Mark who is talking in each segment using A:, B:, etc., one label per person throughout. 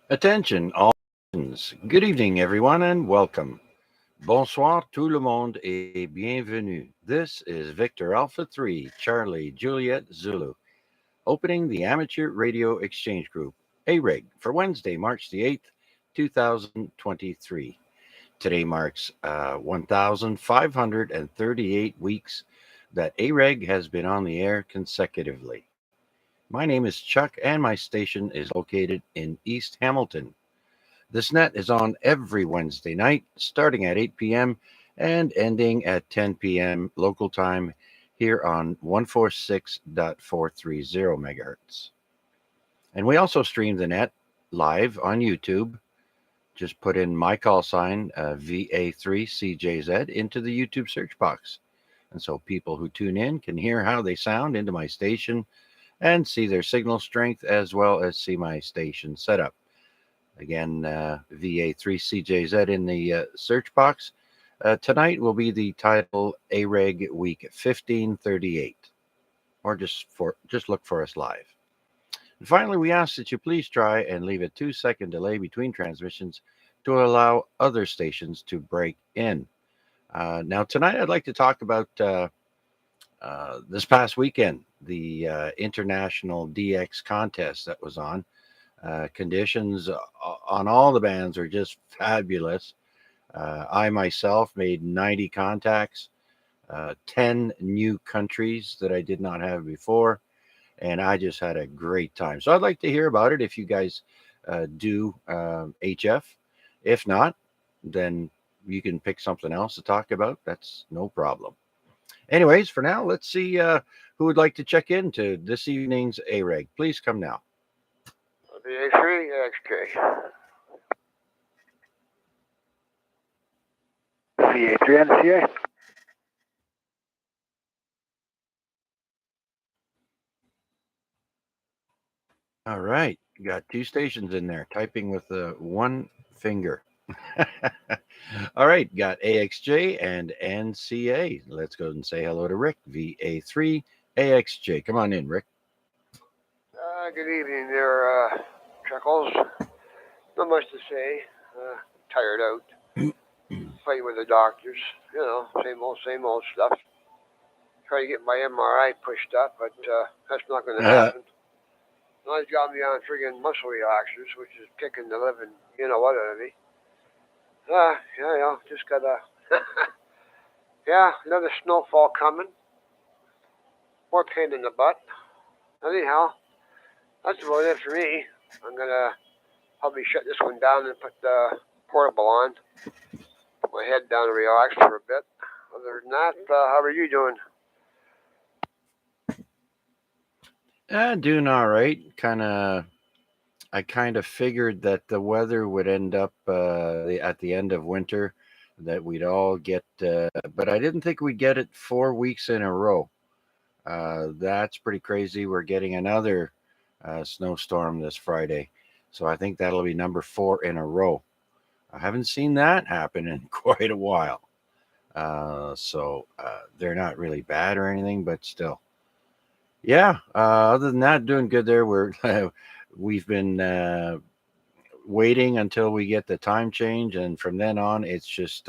A: Attention, all citizens. Good evening, everyone, and welcome. Bonsoir tout le monde et bienvenue. This is Victor Alpha 3, Charlie Juliet Zulu, opening the Amateur Radio Exchange Group, AREG, for Wednesday, March the 8th, 2023. Today marks 1,538 weeks that AREG has been on the air consecutively. My name is Chuck, and my station is located in East Hamilton. This net is on every Wednesday night, starting at 8 p.m. and ending at 10 p.m. local time here on 146.430 megahertz. And we also stream the net live on YouTube. Just put in my call sign, VA3CJZ, into the YouTube search box. And so people who tune in can hear how they sound into my station and see their signal strength as well as see my station setup. Again, VA3CJZ in the search box. Tonight will be the title AREG Week 1538, or just look for us live. And finally, we ask that you please try and leave a 2-second delay between transmissions to allow other stations to break in. Now, tonight I'd like to talk about this past weekend, the International DX contest that was on. Conditions on all the bands are just fabulous. I myself made 90 contacts, 10 new countries that I did not have before, and I just had a great time. So I'd like to hear about it if you guys do HF. If not, then you can pick something else to talk about. That's no problem. Anyways, for now, let's see who would like to check into this evening's AREG. Please come now.
B: VA3, XK. VA3 NCA.
A: All right. You got two stations in there, typing with one finger. All right. Got AXJ and NCA. Let's go and say hello to Rick, VA3 AXJ. Come on in, Rick.
B: Good evening there, Chuckles. Not much to say. Tired out. Fighting with the doctors. You know, same old stuff. Trying to get my MRI pushed up, but that's not going to happen. Now he's got me on friggin' muscle relaxers, which is kicking the living, you know what, out of me. Just gotta. Yeah, another snowfall coming. More pain in the butt. Anyhow, that's about it for me. I'm gonna probably shut this one down and put the portable on. Put my head down and relax for a bit. Other than that, how are you doing?
A: Doing all right. I kind of figured that the weather would end up at the end of winter, that we'd all get, but I didn't think we'd get it 4 weeks in a row. That's pretty crazy. We're getting another snowstorm this Friday. So I think that'll be number 4 in a row. I haven't seen that happen in quite a while. They're not really bad or anything, but still. Yeah. Other than that, doing good there. We've been waiting until we get the time change, and from then on, it's just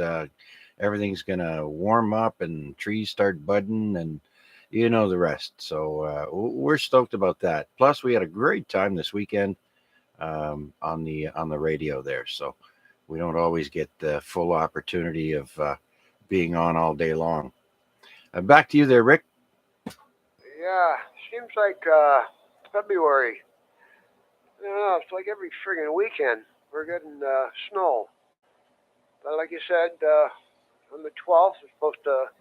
A: everything's gonna warm up and trees start budding, and you know the rest. So we're stoked about that. Plus, we had a great time this weekend on the radio there. So we don't always get the full opportunity of being on all day long. Back to you there, Rick.
B: Yeah, seems like February. Yeah, it's like every friggin' weekend we're getting snow. But like you said, on the 12th it's supposed to,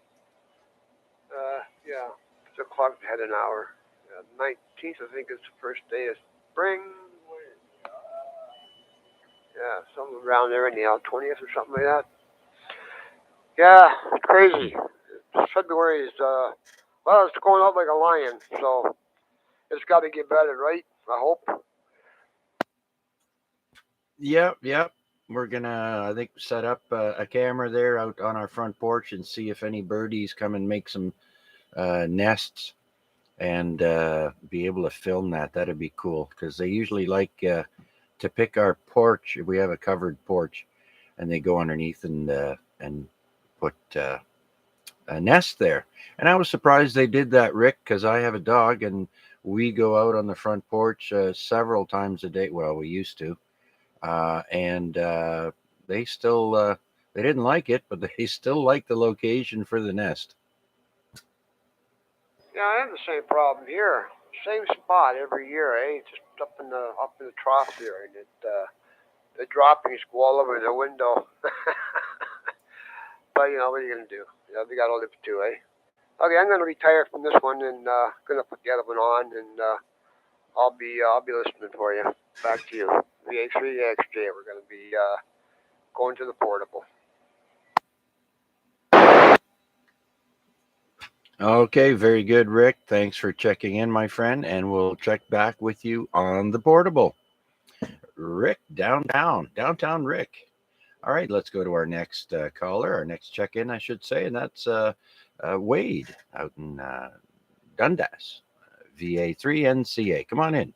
B: it's a clock ahead an hour. 19th I think is the first day of spring. Yeah, something around there anyhow, 20th or something like that. Yeah, it's crazy. February is, it's going out like a lion, so it's got to get better, right? I hope.
A: Yep. We're gonna, I think, set up a camera there out on our front porch and see if any birdies come and make some nests, and be able to film that. That'd be cool, because they usually like to pick our porch. We have a covered porch, and they go underneath and put a nest there. And I was surprised they did that, Rick, because I have a dog and we go out on the front porch several times a day. Well, we used to, and they still they didn't like it, but they still like the location for the nest.
B: Yeah, I have the same problem here. Same spot every year, eh? Just up in the trough here, and the droppings go all over the window. But what are you gonna do? We gotta live too, eh? Okay, I'm gonna retire from this one and gonna put the other one on, and I'll be listening for you. Back to you. VA3XJ. We're gonna be going to the portable.
A: Okay, very good, Rick. Thanks for checking in, my friend, and we'll check back with you on the portable. Rick, downtown Rick. All right, let's go to our next caller, our next check-in, I should say, and that's Wade out in Dundas, VA3NCA. Come on in.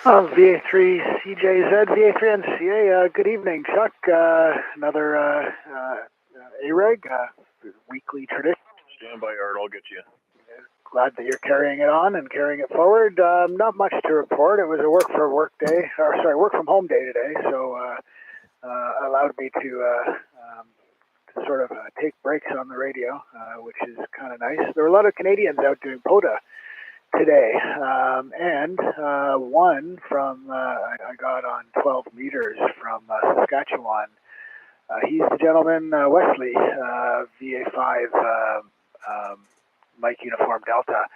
C: VA3CJZ, VA3NCA. Good evening, Chuck. Another AREG, weekly tradition.
D: Stand by, Art. I'll get you.
C: Glad that you're carrying it on and carrying it forward. Not much to report. It was a work from home day today, so allowed me to sort of take breaks on the radio, which is kind of nice. There were a lot of Canadians out doing POTA today, and one from I got on 12 meters from Saskatchewan. He's the gentleman, Wesley, VA5 Mike Uniform Delta.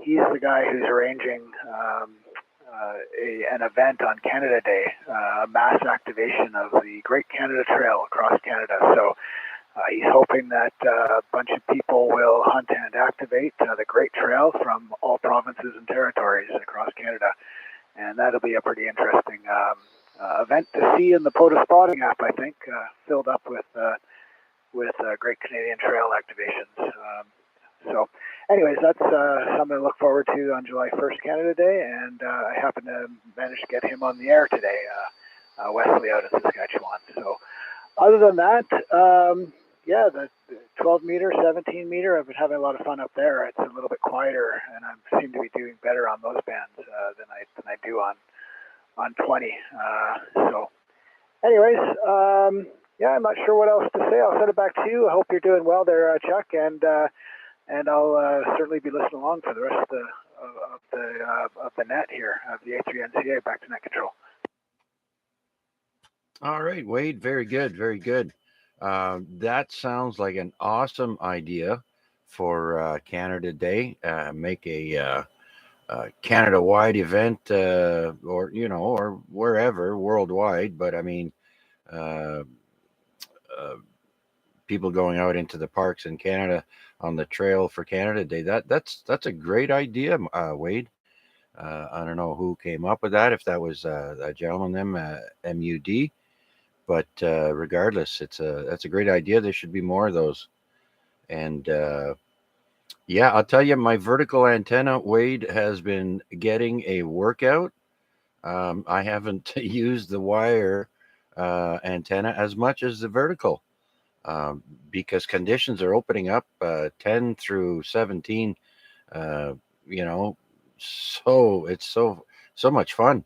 C: He's the guy who's arranging an event on Canada Day, a mass activation of the Great Canada Trail across Canada. So he's hoping that a bunch of people will hunt and activate the Great Trail from all provinces and territories across Canada. And that'll be a pretty interesting event to see in the POTA spotting app, I think, filled up with Great Canadian Trail activations. So anyways, that's something to look forward to on July 1st, Canada Day, and I happen to manage to get him on the air today, Wesley out in Saskatchewan. So other than that, the 12 meter, 17 meter, I've been having a lot of fun up there. It's a little bit quieter, and I seem to be doing better on those bands than I do on 20. So anyways, I'm not sure what else to say. I'll send it back to you. I hope you're doing well there, Chuck, and I'll certainly be listening along for the rest of the net here of the A3NCA back to net control.
A: All right, Wade, very good, very good. That sounds like an awesome idea for Canada Day. Make a Canada-wide event, or wherever worldwide. But I mean, uh, people going out into the parks in Canada on the trail for Canada Day. That's a great idea, Wade. I don't know who came up with that. If that was a gentleman, MUD. But regardless, that's a great idea. There should be more of those. And I'll tell you, my vertical antenna, Wade, has been getting a workout. I haven't used the wire antenna as much as the vertical because conditions are opening up 10 through 17. So it's so much fun.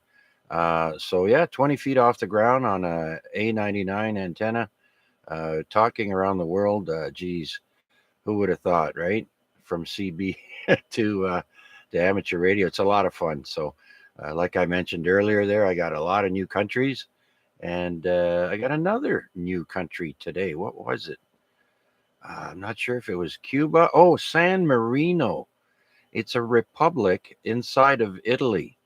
A: 20 feet off the ground on a A99 antenna, talking around the world. Geez, who would have thought, right? From CB to amateur radio. It's a lot of fun. So, like I mentioned earlier there, I got a lot of new countries, and I got another new country today. What was it? I'm not sure if it was Cuba. Oh, San Marino. It's a republic inside of Italy.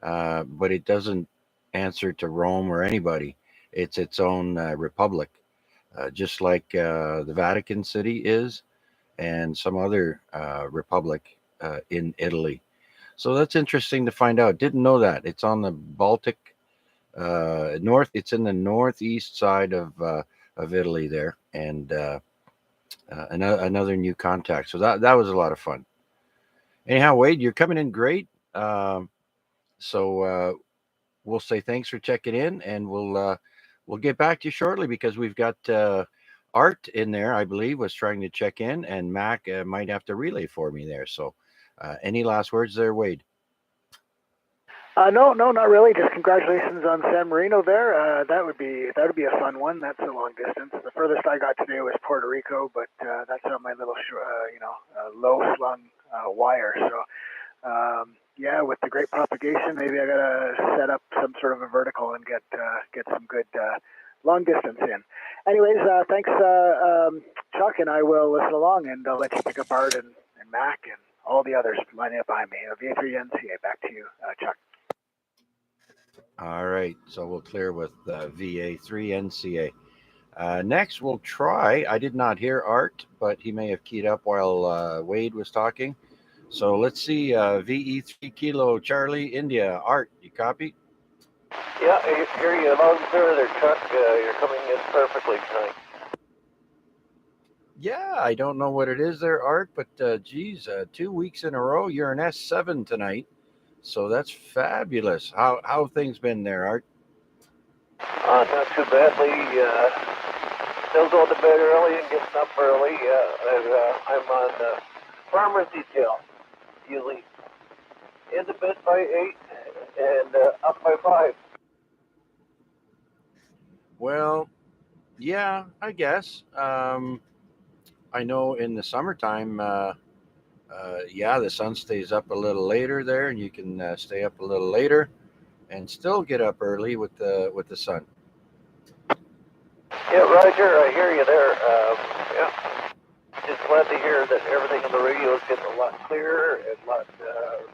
A: But it doesn't answer to Rome or anybody. It's its own republic, just like the Vatican City is, and some other republic in Italy. So that's interesting to find out. Didn't know that. It's on the Baltic north. It's in the northeast side of Italy there, and another new contact. So that was a lot of fun. Anyhow, Wade, you're coming in great. So we'll say thanks for checking in, and we'll get back to you shortly because we've got Art in there, I believe, was trying to check in, and Mac might have to relay for me there. So, any last words there, Wade?
C: No, not really. Just congratulations on San Marino there. That would be a fun one. That's a long distance. The furthest I got today was Puerto Rico, but that's on my little, low slung wire. So, yeah, with the great propagation, maybe I gotta set up some sort of a vertical and get some good long distance in. Anyways, thanks, Chuck, and I will listen along, and I'll let you pick up Art and Mac and all the others lining up behind me. VA3NCA, back to you, Chuck.
A: All right, so we'll clear with VA3NCA. Next, we'll try. I did not hear Art, but he may have keyed up while Wade was talking. So let's see. VE3 Kilo Charlie India. Art, you copy?
D: Yeah, I hear you loud and clear there, Chuck. You're coming in perfectly tonight.
A: Yeah, I don't know what it is there, Art, but geez, 2 weeks in a row, you're an S7 tonight. So that's fabulous. How things been there, Art?
D: Not too badly. Still going to bed early and getting up early. I'm on farmer's detail, usually in the bed by 8 and up by 5.
A: Well, yeah, I guess. I know in the summertime, yeah, the sun stays up a little later there, and you can stay up a little later and still get up early with the sun.
D: Yeah, Roger, I hear you there. Yeah, just glad to hear that everything on the radio is getting a lot clearer and a lot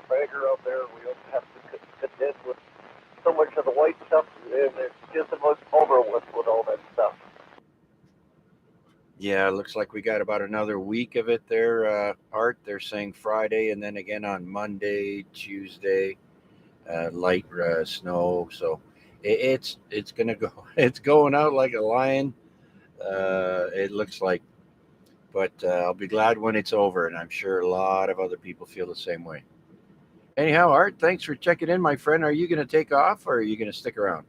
D: brighter out there. We don't have to contend with so much of the white stuff, and it's just about over with all that stuff.
A: Yeah, it looks like we got about another week of it there, Art. They're saying Friday and then again on Monday, Tuesday, light snow. So it's gonna go. It's going out like a lion. It looks like, but I'll be glad when it's over, and I'm sure a lot of other people feel the same way. Anyhow, Art, thanks for checking in, my friend. Are you going to take off or are you going to stick around?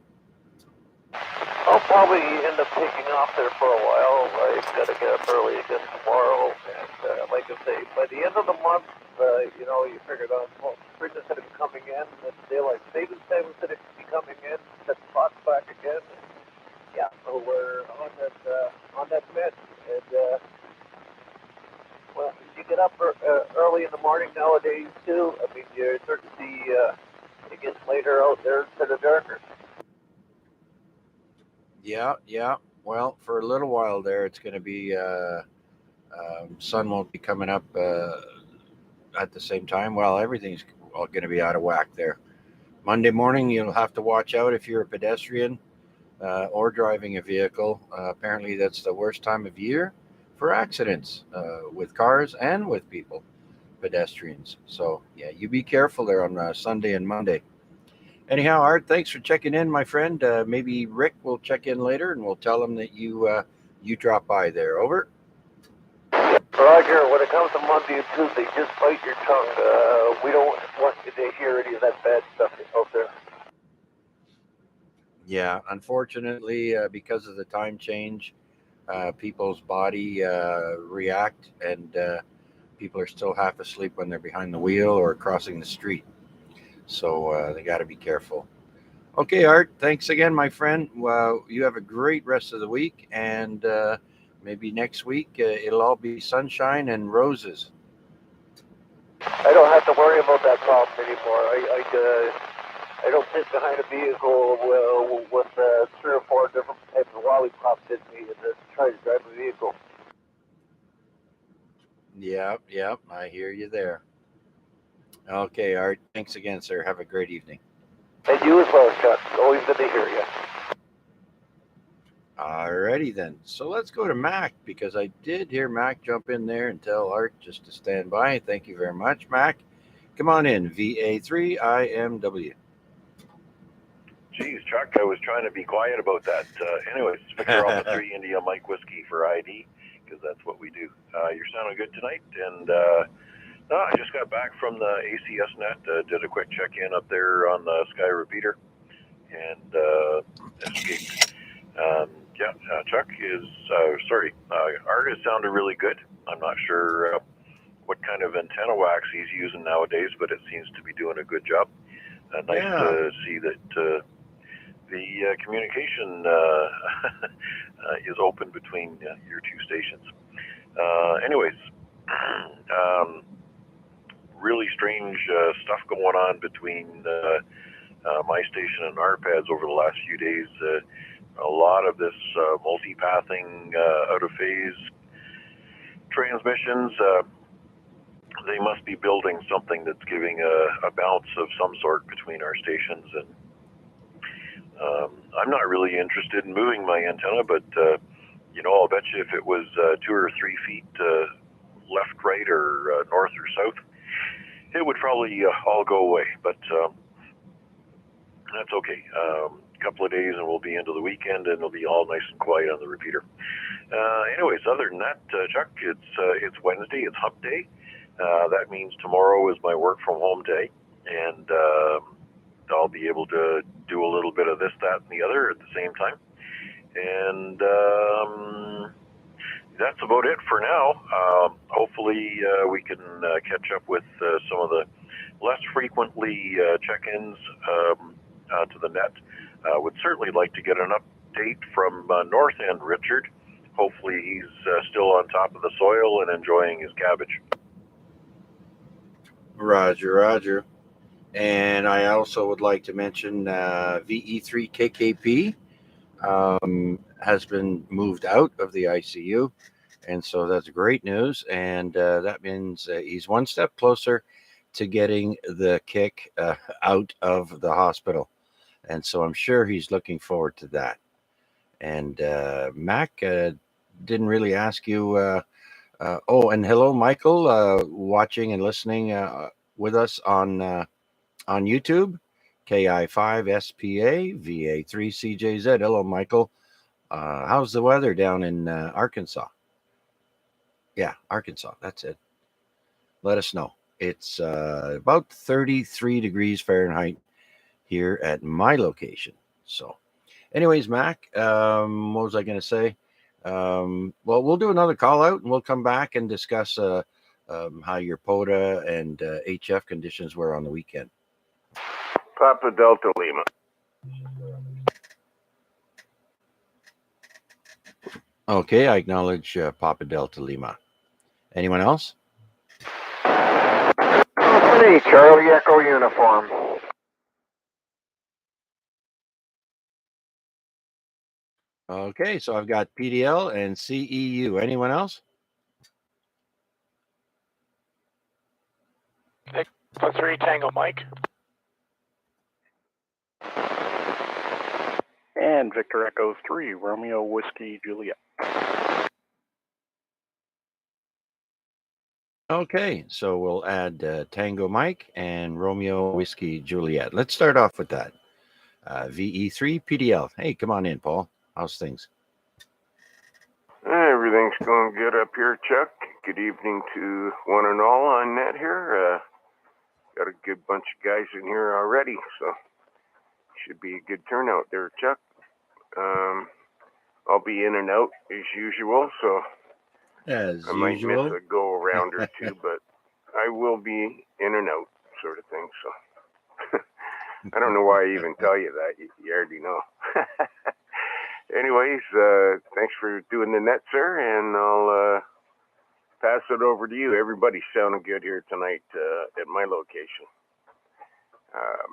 D: I'll probably end up taking off there for a while. I gotta get up early again tomorrow, and like I say, by the end of the month, you figured out, well, spring is going to be coming in, and daylight savings time is going to be coming in, set the clock back again. Yeah, so we're on that mess, and well, you get up early in the morning nowadays too. I mean, you're starting to see it gets later out there instead of darker.
A: Yeah. Well, for a little while there, it's going to be sun won't be coming up at the same time. Well, everything's all going to be out of whack there. Monday morning, you'll have to watch out if you're a pedestrian or driving a vehicle. Apparently, that's the worst time of year for accidents with cars and with people, pedestrians. So, yeah, you be careful there on Sunday and Monday. Anyhow, Art, thanks for checking in, my friend. Maybe Rick will check in later and we'll tell him that you dropped by there. Over.
D: Roger, when it comes to Monday and Tuesday, just bite your tongue. We don't want you to hear any of that bad stuff out there.
A: Yeah, unfortunately, because of the time change, people's body react, and people are still half asleep when they're behind the wheel or crossing the street. So they got to be careful. Okay, Art, thanks again, my friend. Well, you have a great rest of the week, and maybe next week it'll all be sunshine and roses.
D: I don't have to worry about that problem anymore. I don't sit behind a vehicle with 3 or 4 different types of lollipops in me and then try to drive a vehicle.
A: Yeah, I hear you there. Okay, Art, thanks again, sir. Have a great evening.
D: And you as well, Chuck. Always good to hear you.
A: Alrighty then. So let's go to Mac because I did hear Mac jump in there and tell Art just to stand by. Thank you very much, Mac. Come on in, VA3IMW.
E: Geez, Chuck, I was trying to be quiet about that. Anyways, Victor Alpha 3 India Mike Whiskey for ID, because that's what we do. You're sounding good tonight, and no, I just got back from the ACS Net, did a quick check-in up there on the Sky Repeater, and escaped. Chuck is Art has sounded really good. I'm not sure what kind of antenna wax he's using nowadays, but it seems to be doing a good job. Nice to see that the communication is open between your two stations. Anyways, really strange stuff going on between my station and RPADs over the last few days. A lot of this multi-pathing out of phase transmissions. They must be building something that's giving a bounce of some sort between our stations, and I'm not really interested in moving my antenna, but I'll bet you if it was 2 or 3 feet left, right, or north or south, it would probably all go away. But that's okay. A couple of days and we'll be into the weekend, and it'll be all nice and quiet on the repeater. Anyways, other than that, Chuck, it's Wednesday. It's Hump Day. That means tomorrow is my work from home day, and I'll be able to do a little bit of this, that, and the other at the same time. And that's about it for now. Hopefully we can catch up with some of the less frequently check-ins to the net. Would certainly like to get an update from North End Richard. Hopefully he's still on top of the soil and enjoying his cabbage.
A: Roger. And I also would like to mention VE3KKP has been moved out of the ICU. And so that's great news. And that means he's one step closer to getting the kick out of the hospital. And so I'm sure he's looking forward to that. And Mac didn't really ask you. And hello, Michael, watching and listening with us on YouTube. KI5SPA VA3CJZ. Hello, Michael. How's the weather down in Arkansas? Yeah, Arkansas. That's it. Let us know. It's about 33 degrees Fahrenheit here at my location. So, anyways, Mac, what was I going to say? Well, we'll do another call out, and we'll come back and discuss how your POTA and HF conditions were on the weekend.
F: Papa Delta Lima.
A: Okay, I acknowledge Papa Delta Lima. Anyone else?
B: Company, Charlie Echo Uniform.
A: Okay, so I've got PDL and CEU. Anyone else?
G: Echo 3 Tango Mike.
F: And Victor Echo 3 Romeo Whiskey Juliet.
A: Okay, so we'll add Tango Mike and Romeo Whiskey Juliet. Let's start off with that. VE3 PDL. Hey, come on in, Paul. How's things?
F: Everything's going good up here, Chuck. Good evening to one and all on net here. Got a good bunch of guys in here already, so should be a good turnout there, Chuck. I'll be in and out as usual, so I might miss a go around or two, but I will be in and out, sort of thing. So I don't know why I even tell you that. You already know. Anyways, thanks for doing the net, sir, and I'll pass it over to you. Everybody's sounding good here tonight at my location.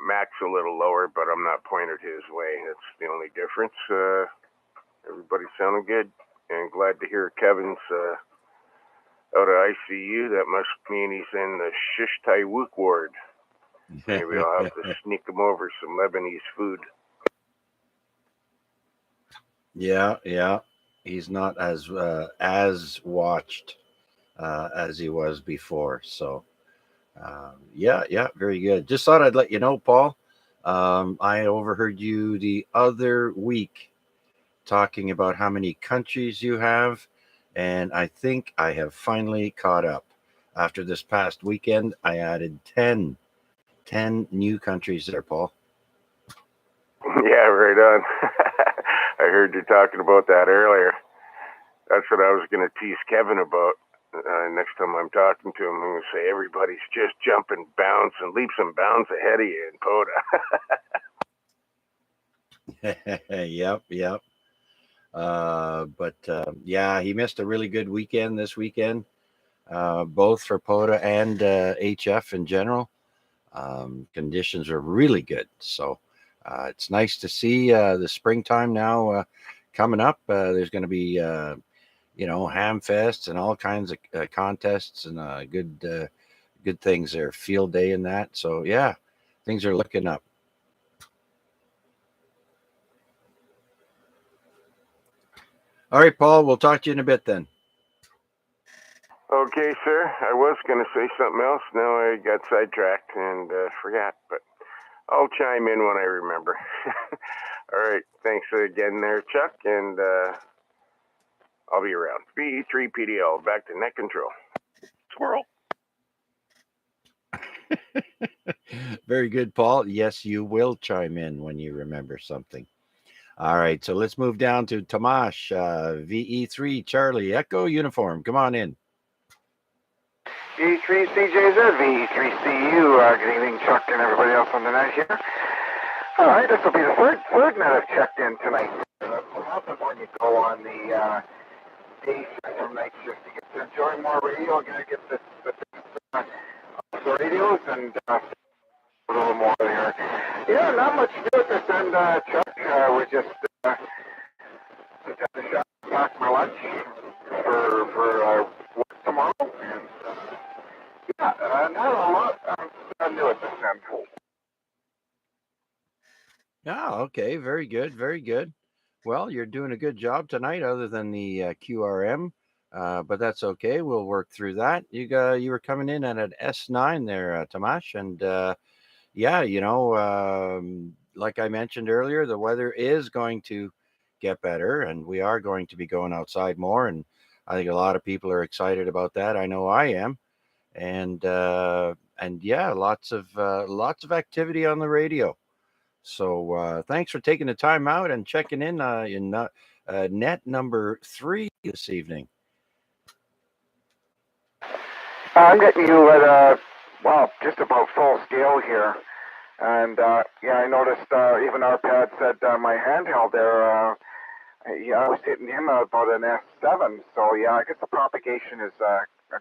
F: Mac's a little lower, but I'm not pointed his way. That's the only difference. Everybody's sounding good, and glad to hear Kevin's out of ICU. That must mean he's in the Shish Taiwook ward. Maybe I'll have to sneak him over some Lebanese food.
A: Yeah. He's not as watched as he was before. So, yeah, very good. Just thought I'd let you know, Paul. I overheard you the other week talking about how many countries you have, and I think I have finally caught up. After this past weekend, I added 10 new countries there, Paul.
F: Yeah, right on. I heard you talking about that earlier. That's what I was going to tease Kevin about. Next time I'm talking to him, I'm going to say everybody's just jumping, bouncing, leaps and bounds ahead of you in POTA.
A: Yep. But yeah, he missed a really good weekend this weekend, both for POTA and HF in general. Conditions are really good. So it's nice to see the springtime now coming up. There's going to be, ham fests and all kinds of contests and good things there, field day and that. So yeah, things are looking up. All right, Paul, we'll talk to you in a bit then.
F: Okay, sir. I was going to say something else. Now I got sidetracked and forgot, but I'll chime in when I remember. All right. Thanks again there, Chuck, and I'll be around. VE3PDL, back to net control.
E: Squirrel.
A: Very good, Paul. Yes, you will chime in when you remember something. All right, so let's move down to Tomash, VE3 Charlie Echo uniform. Come on in.
H: VE3CJZ, VE3CU. Good evening, Chuck, and everybody else on the net here. All right, this will be the third net I've checked in tonight. What happens when you go on the day shift from night shift? You get to enjoy more radio. You're going to get the radios and a little more here. Yeah, not much to it this end, Chuck. We just had a shot, pack my lunch for work tomorrow, and yeah, not a lot new at this end.
A: Oh, okay. Very good. Very good. Well, you're doing a good job tonight, other than the QRM, but that's okay. We'll work through that. You were coming in at an S9 there, Tomash, and yeah, like I mentioned earlier, the weather is going to get better, and we are going to be going outside more, and I think a lot of people are excited about that. I know I am, and yeah, lots of activity on the radio. So thanks for taking the time out and checking in net number 3 this evening.
H: I'm getting you at just about full scale here. And yeah, I noticed even our pad said my handheld there, yeah, I was hitting him about an S7. So yeah, I guess the propagation is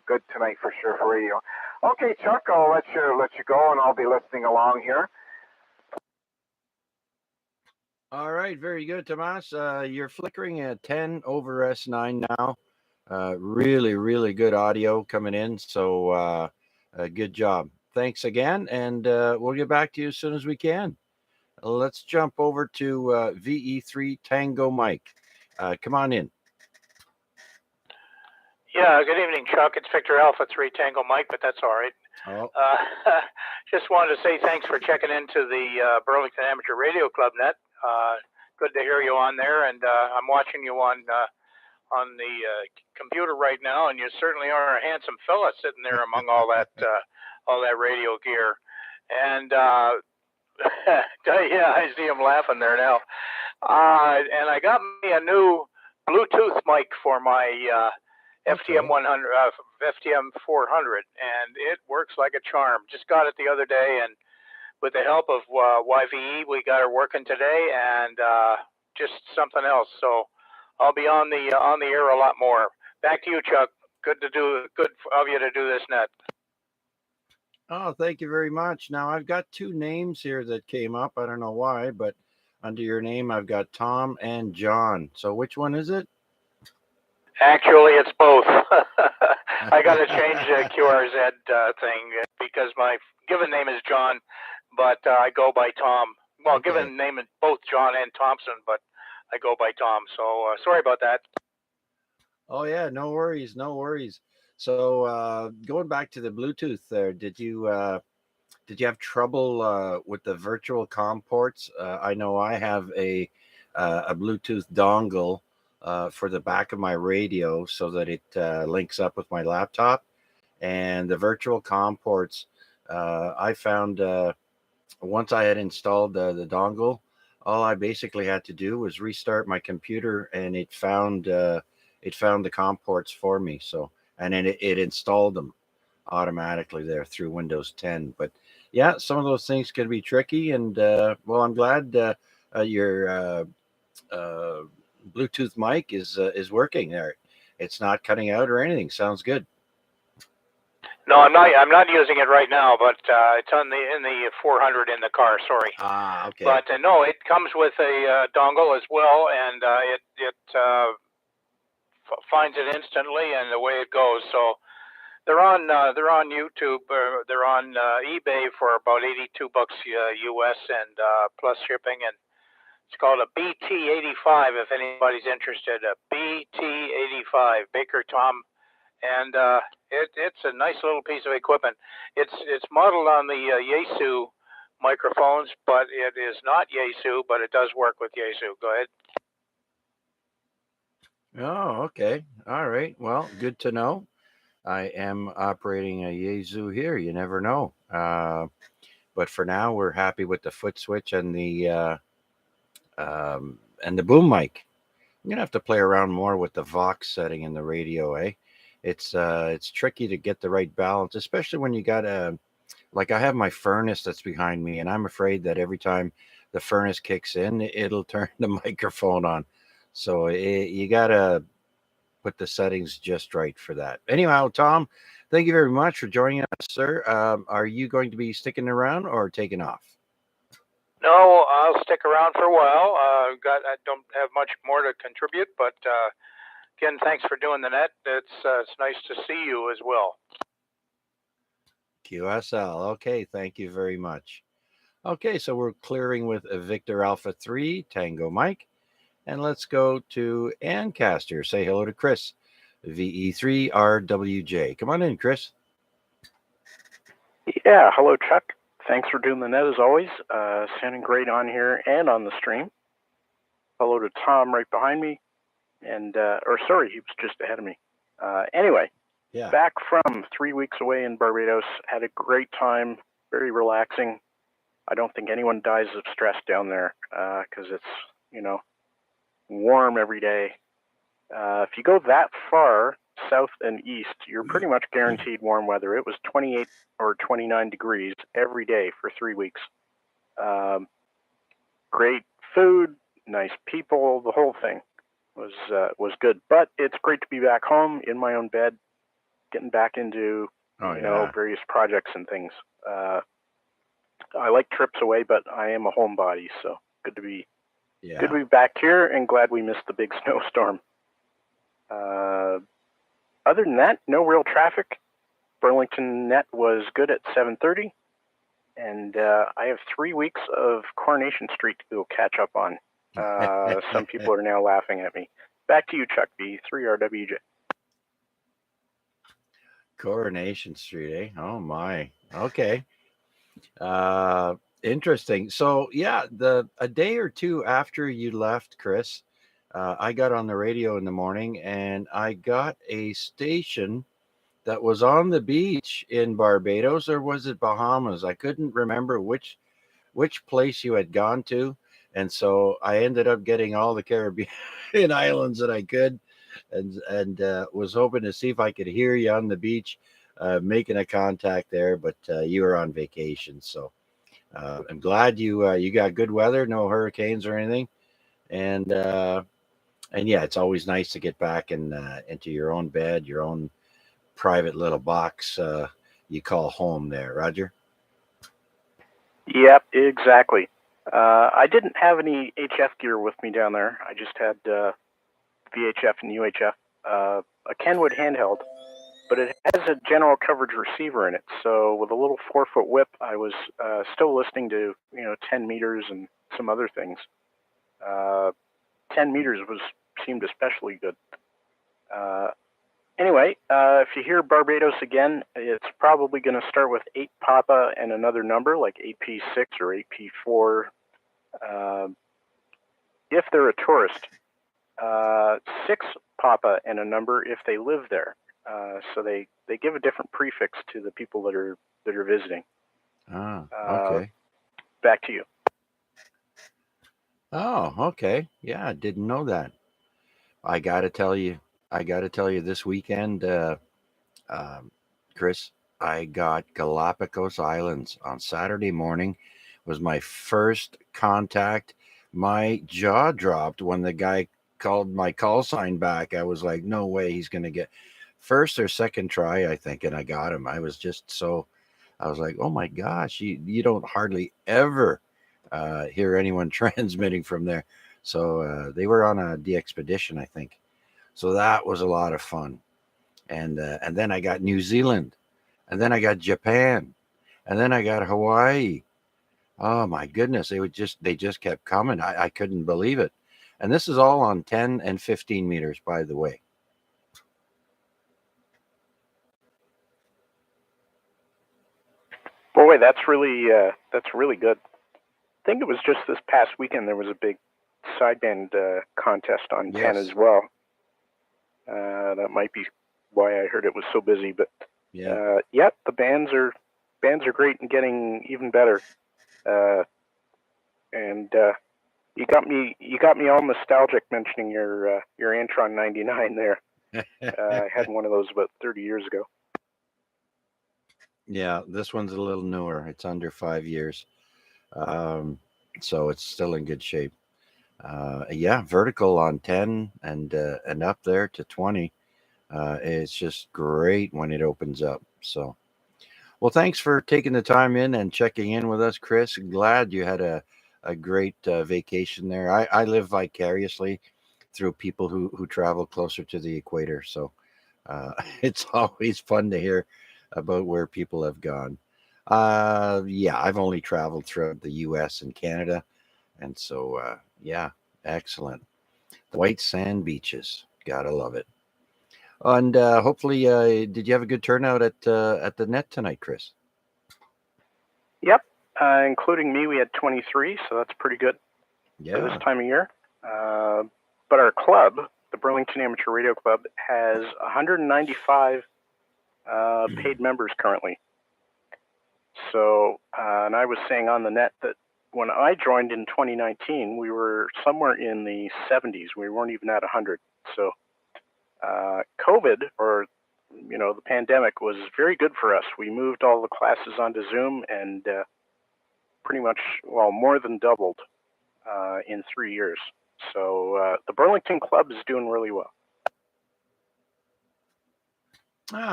H: good tonight for sure for radio. Okay, Chuck, I'll let you go, and I'll be listening along here.
A: All right, very good, Tomas. You're flickering at 10 over S9 now. Really, really good audio coming in. So good job. Thanks again, and we'll get back to you as soon as we can. Let's jump over to VE3 Tango Mike. Come on in.
G: Yeah, good evening, Chuck. It's Victor Alpha 3 Tango Mike, but that's all right.
A: Oh.
G: Just wanted to say thanks for checking into the Burlington Amateur Radio Club net. Good to hear you on there, and I'm watching you on the computer right now, and you certainly are a handsome fella sitting there among all that radio gear. And yeah, I see him laughing there now. And I got me a new Bluetooth mic for my FTM 100, FTM 400, and it works like a charm. Just got it the other day, and with the help of YVE, we got her working today, and just something else. So I'll be on the air a lot more. Back to you, Chuck. Good of you to do this net.
A: Oh, thank you very much. Now I've got two names here that came up. I don't know why, but under your name I've got Tom and John. So which one is it?
G: Actually, it's both. I got to change the QRZ thing because my given name is John, but I go by Tom. Well,
A: Okay.
G: given name is both John and Thompson, but I go by Tom. So sorry about that.
A: Oh yeah, no worries, no worries. So going back to the Bluetooth there, did you have trouble with the virtual COM ports? I know I have a Bluetooth dongle for the back of my radio so that it links up with my laptop, and the virtual COM ports. I found once I had installed the dongle, all I basically had to do was restart my computer, and it found the COM ports for me. So, and then it installed them automatically there through Windows 10. But yeah, some of those things can be tricky. And well, I'm glad your uh, Bluetooth mic is working there. It's not cutting out or anything. Sounds good.
G: No, I'm not. I'm not using it right now, but it's in the 400 in the car. Sorry.
A: Ah, okay.
G: But no, it comes with a dongle as well, and it finds it instantly, and the way it goes. So they're on YouTube. They're on eBay for about $82 US and plus shipping, and it's called a BT85. If anybody's interested, a BT85 Baker Tom, and it's a nice little piece of equipment. It's modeled on the Yaesu microphones, but it is not Yaesu, but it does work with Yaesu. Go ahead.
A: Oh, okay. All right. Well, good to know. I am operating a Yaesu here. You never know. But for now, we're happy with the foot switch and the boom mic. I'm gonna have to play around more with the Vox setting in the radio. It's tricky to get the right balance, especially when you got like I have my furnace that's behind me, and I'm afraid that every time the furnace kicks in, it'll turn the microphone on. So you gotta put the settings just right for that. Anyhow, Tom, thank you very much for joining us, sir. Are you going to be sticking around or taking off?
G: No, I'll stick around for a while. I don't have much more to contribute, but again, thanks for doing the net. It's nice to see you as well.
A: QSL. Okay, thank you very much. Okay, so we're clearing with a Victor Alpha 3 Tango Mike. And let's go to Ancaster. Say hello to Chris, VE3RWJ. Come on in, Chris.
I: Yeah, hello, Chuck. Thanks for doing the net as always. Sounding great on here and on the stream. Hello to Tom right behind me. And, or sorry, he was just ahead of me. Anyway,
A: Yeah.
I: Back from 3 weeks away in Barbados. Had a great time, very relaxing. I don't think anyone dies of stress down there because it's, warm every day. If you go that far south and east, you're pretty much guaranteed warm weather. It was 28 or 29 degrees every day for 3 weeks. Great food, nice people, the whole thing was good. But it's great to be back home in my own bed, getting back into various projects and things. I like trips away, but I am a homebody, so good to be back here, and glad we missed the big snowstorm. Other than that, no real traffic. Burlington Net was good at 7:30, and I have 3 weeks of Coronation Street to go catch up on. Some people are now laughing at me. Back to you, Chuck B. 3RWJ.
A: Coronation Street, eh? Oh my. Okay. Interesting. So yeah, a day or two after you left, Chris, I got on the radio in the morning, and I got a station that was on the beach in Barbados, or was it Bahamas? I couldn't remember which place you had gone to, and so I ended up getting all the Caribbean islands that I could, and was hoping to see if I could hear you on the beach, making a contact there, but you were on vacation, so I'm glad you got good weather, no hurricanes or anything, and yeah, it's always nice to get back into your own bed, your own private little box you call home there, Roger.
I: Yep, exactly. I didn't have any HF gear with me down there. I just had VHF and UHF, a Kenwood handheld, but it has a general coverage receiver in it. So with a little 4-foot whip, I was still listening to 10 meters and some other things. 10 meters seemed especially good. Anyway, if you hear Barbados again, it's probably going to start with 8 Papa and another number, like AP6 or AP4. If they're a tourist, 6 Papa and a number if they live there. So they give a different prefix to the people that are visiting.
A: Okay.
I: Back to you.
A: Oh, okay. Yeah, I didn't know that. I got to tell you, this weekend, um, Chris, I got Galapagos Islands on Saturday morning. Was my first contact. My jaw dropped when the guy called my call sign back. I was like, no way he's going to get first or second try, I think, and I got him. I was just so, I was like, oh my gosh, you don't hardly ever hear anyone transmitting from there. So they were on the expedition, I think. So that was a lot of fun. And then I got New Zealand, and then I got Japan, and then I got Hawaii. Oh my goodness, they just kept coming. I couldn't believe it. And this is all on 10 and 15 meters, by the way.
I: Boy, that's really good. I think it was just this past weekend there was a big sideband contest on 10 as well. That might be why I heard it was so busy, but
A: yeah,
I: the bands are great and getting even better. And you got me all nostalgic mentioning your Antron 99 there. I had one of those about 30 years ago.
A: Yeah, this one's a little newer. It's under 5 years, so it's still in good shape. Yeah, vertical on 10 and up there to 20. It's just great when it opens up. So, well, thanks for taking the time in and checking in with us, Chris. Glad you had a great vacation there. I live vicariously through people who travel closer to the equator. So it's always fun to hear about where people have gone. Yeah, I've only traveled throughout the US and Canada. And so, yeah, excellent. White sand beaches. Gotta love it. And hopefully, did you have a good turnout at the net tonight, Chris?
I: Yep, including me, we had 23, so that's pretty good for this time of year. But our club, the Burlington Amateur Radio Club, has 195 paid members currently. So, and I was saying on the net that when I joined in 2019, we were somewhere in the 70s. We weren't even at 100. So, COVID, or the pandemic, was very good for us. We moved all the classes onto Zoom and pretty much, more than doubled in 3 years. So the Burlington Club is doing really well.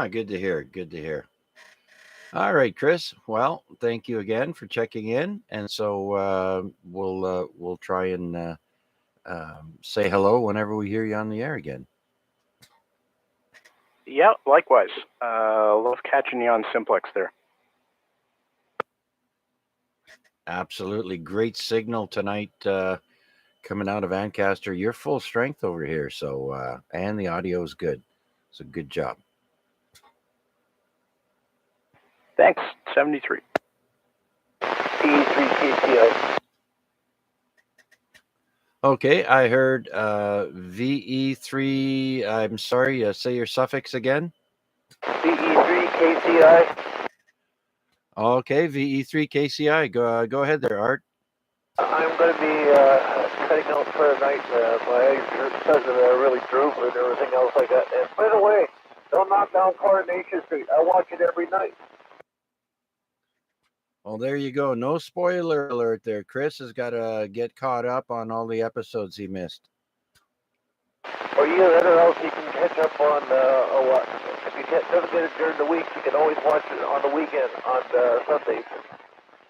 A: Good to hear. Good to hear. All right, Chris. Well, thank you again for checking in, and so we'll try and say hello whenever we hear you on the air again.
I: Yeah, likewise. Love catching you on Simplex there.
A: Absolutely. Great signal tonight coming out of Ancaster. You're full strength over here. So, and the audio is good. So good job.
I: Thanks. 73.
D: VE3KCI.
A: Okay, I heard VE3. I'm sorry, say your suffix again.
D: VE3KCI.
A: Okay, VE3KCI. Go ahead there, Art.
D: I'm going to be cutting out for the night. My eggs because of really droop and everything else like that. And by the way, don't knock down Coronation Street. I watch it every night.
A: Well, there you go. No spoiler alert there. Chris has got to get caught up on all the episodes he missed.
D: Or or else you can catch up on what? If you doesn't get it during the week, you can always watch it on the weekend on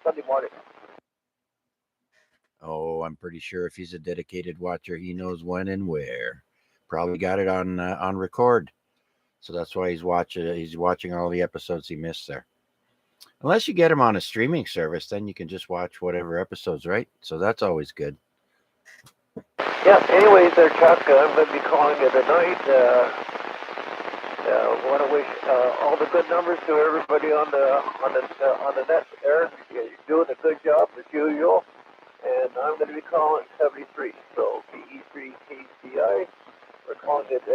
D: Sunday morning.
A: Oh, I'm pretty sure if he's a dedicated watcher, he knows when and where. Probably got it on record, so that's why he's watching. He's watching all the episodes he missed there. Unless you get him on a streaming service, then you can just watch whatever episodes, right? So that's always good.
D: Yeah. Anyways, there, Chuck. I'm going to be calling it a night. Want to wish all the good numbers to everybody on the net there. You're doing a good job as usual. And I'm going to be calling 73. So VE3KCI. We're calling it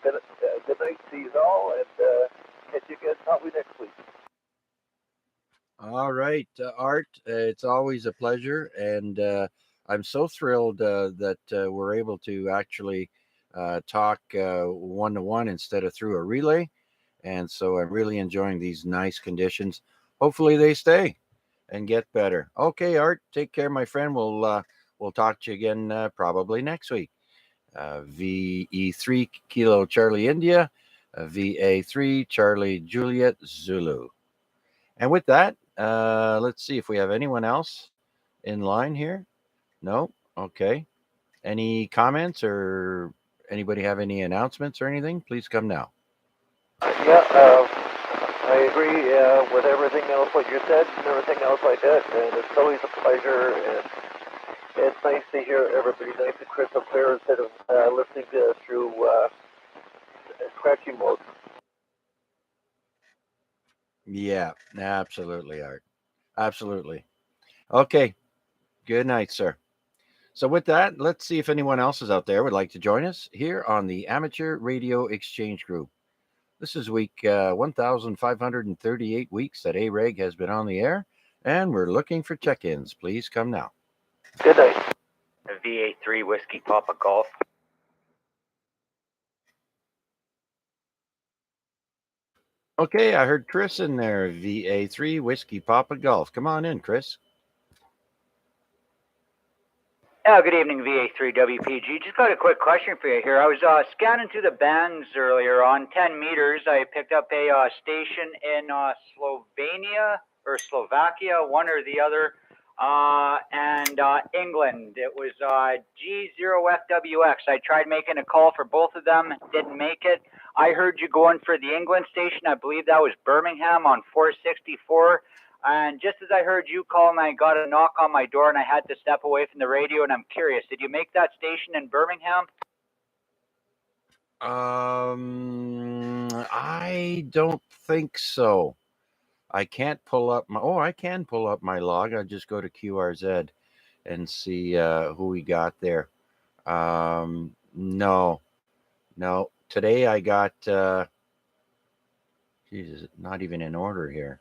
D: good night to you all, and catch you again probably next week.
A: All right, Art. It's always a pleasure, and I'm so thrilled that we're able to actually talk one-to-one instead of through a relay. And so I'm really enjoying these nice conditions. Hopefully they stay and get better. Okay, Art, take care, my friend. We'll talk to you again probably next week. VE3 Kilo Charlie India, VA3 Charlie Juliet Zulu. And with that, let's see if we have anyone else in line here. No? Okay. Any comments or anybody have any announcements or anything? Please come now.
D: Yeah, I agree with everything else what you said and everything else like that, and it's always a pleasure, and it's nice to hear everybody nice and crystal clear instead of listening through scratchy mode.
A: Yeah, absolutely, Art. Absolutely. Okay. Good night, sir. So with that, let's see if anyone else is out there would like to join us here on the Amateur Radio Exchange Group. This is week 1,538 weeks that AREG has been on the air, and we're looking for check-ins. Please come now.
D: Good night.
J: VA3 Whiskey Papa Golf.
A: Okay, I heard Chris in there. VA3 Whiskey Papa Golf. Come on in, Chris.
J: Good evening, VA3 WPG. Just got a quick question for you here. I was scanning through the bands earlier. On 10 meters, I picked up a station in Slovenia or Slovakia, one or the other, and England. It was G0FWX. I tried making a call for both of them, didn't make it. I heard you going for the England station. I believe that was Birmingham on 464. And just as I heard you call and I got a knock on my door and I had to step away from the radio, and I'm curious, did you make that station in Birmingham?
A: I don't think so. I can't pull up my, I can pull up my log. I just go to QRZ and see who we got there. No. Today I got, Jesus, not even in order here.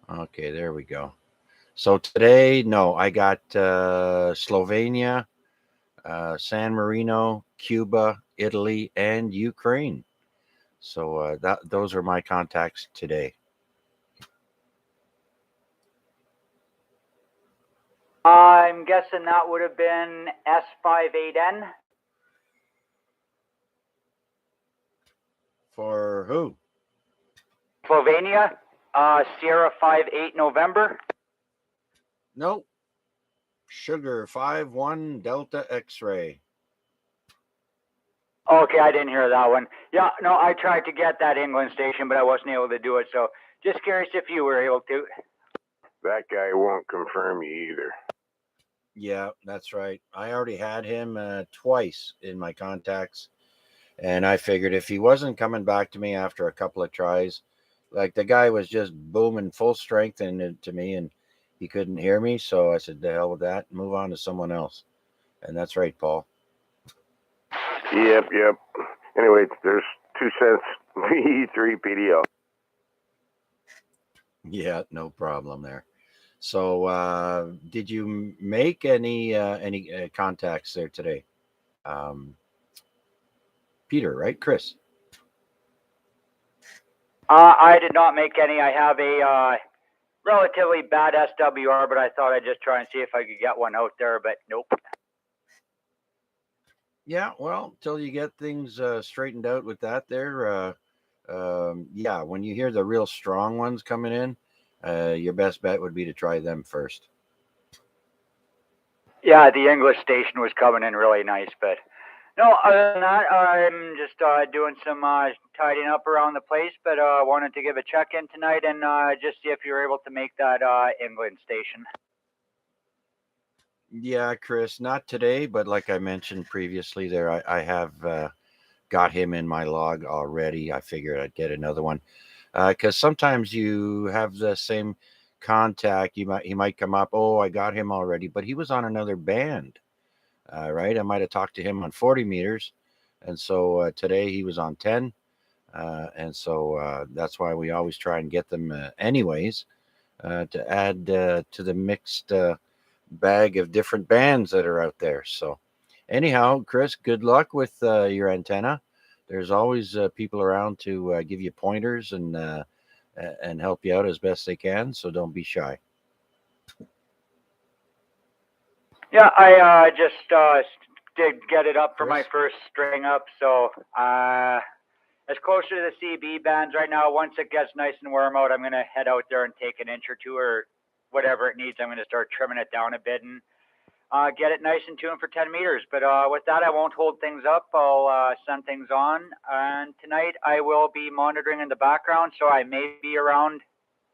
A: Okay, there we go. So today, no, I got Slovenia, San Marino, Cuba, Italy, and Ukraine. So those are my contacts today.
J: I'm guessing that would have been S58N.
A: For who?
J: Slovenia, Sierra 58 November.
A: Nope. Sugar 51 Delta X-ray.
J: Okay, I didn't hear that one. Yeah, no, I tried to get that England station, but I wasn't able to do it. So just curious if you were able to.
F: That guy won't confirm you either.
A: Yeah, that's right. I already had him twice in my contacts. And I figured if he wasn't coming back to me after a couple of tries, like the guy was just booming full strength into me and he couldn't hear me. So I said, the hell with that, move on to someone else. And that's right, Paul.
F: Yep. Anyway, there's 2 cents VE3 PDL.
A: Yeah, no problem there. So did you make any contacts there today? Peter, right? Chris?
J: I did not make any. I have a relatively bad SWR, but I thought I'd just try and see if I could get one out there, but nope.
A: Yeah, well, till you get things straightened out with that there, yeah, when you hear the real strong ones coming in, your best bet would be to try them first.
J: Yeah, the English station was coming in really nice, but no, other than that, I'm just doing some tidying up around the place, but wanted to give a check-in tonight and just see if you were able to make that England station.
A: Yeah, Chris, not today, but like I mentioned previously there, I have got him in my log already. I figured I'd get another one because sometimes you have the same contact. He might come up, oh, I got him already, but he was on another band. Right, I might have talked to him on 40 meters, and so today he was on 10, and so that's why we always try and get them anyways to add to the mixed bag of different bands that are out there. So, anyhow, Chris, good luck with your antenna. There's always people around to give you pointers and help you out as best they can. So don't be shy.
J: Yeah, I just did get it up for my
A: Chris?
J: first string up, so it's closer to the CB bands right now. Once it gets nice and warm out, I'm going to head out there and take an inch or two or whatever it needs. I'm going to start trimming it down a bit and get it nice and tuned for 10 meters. But with that, I won't hold things up. I'll send things on. And tonight I will be monitoring in the background, so I may be around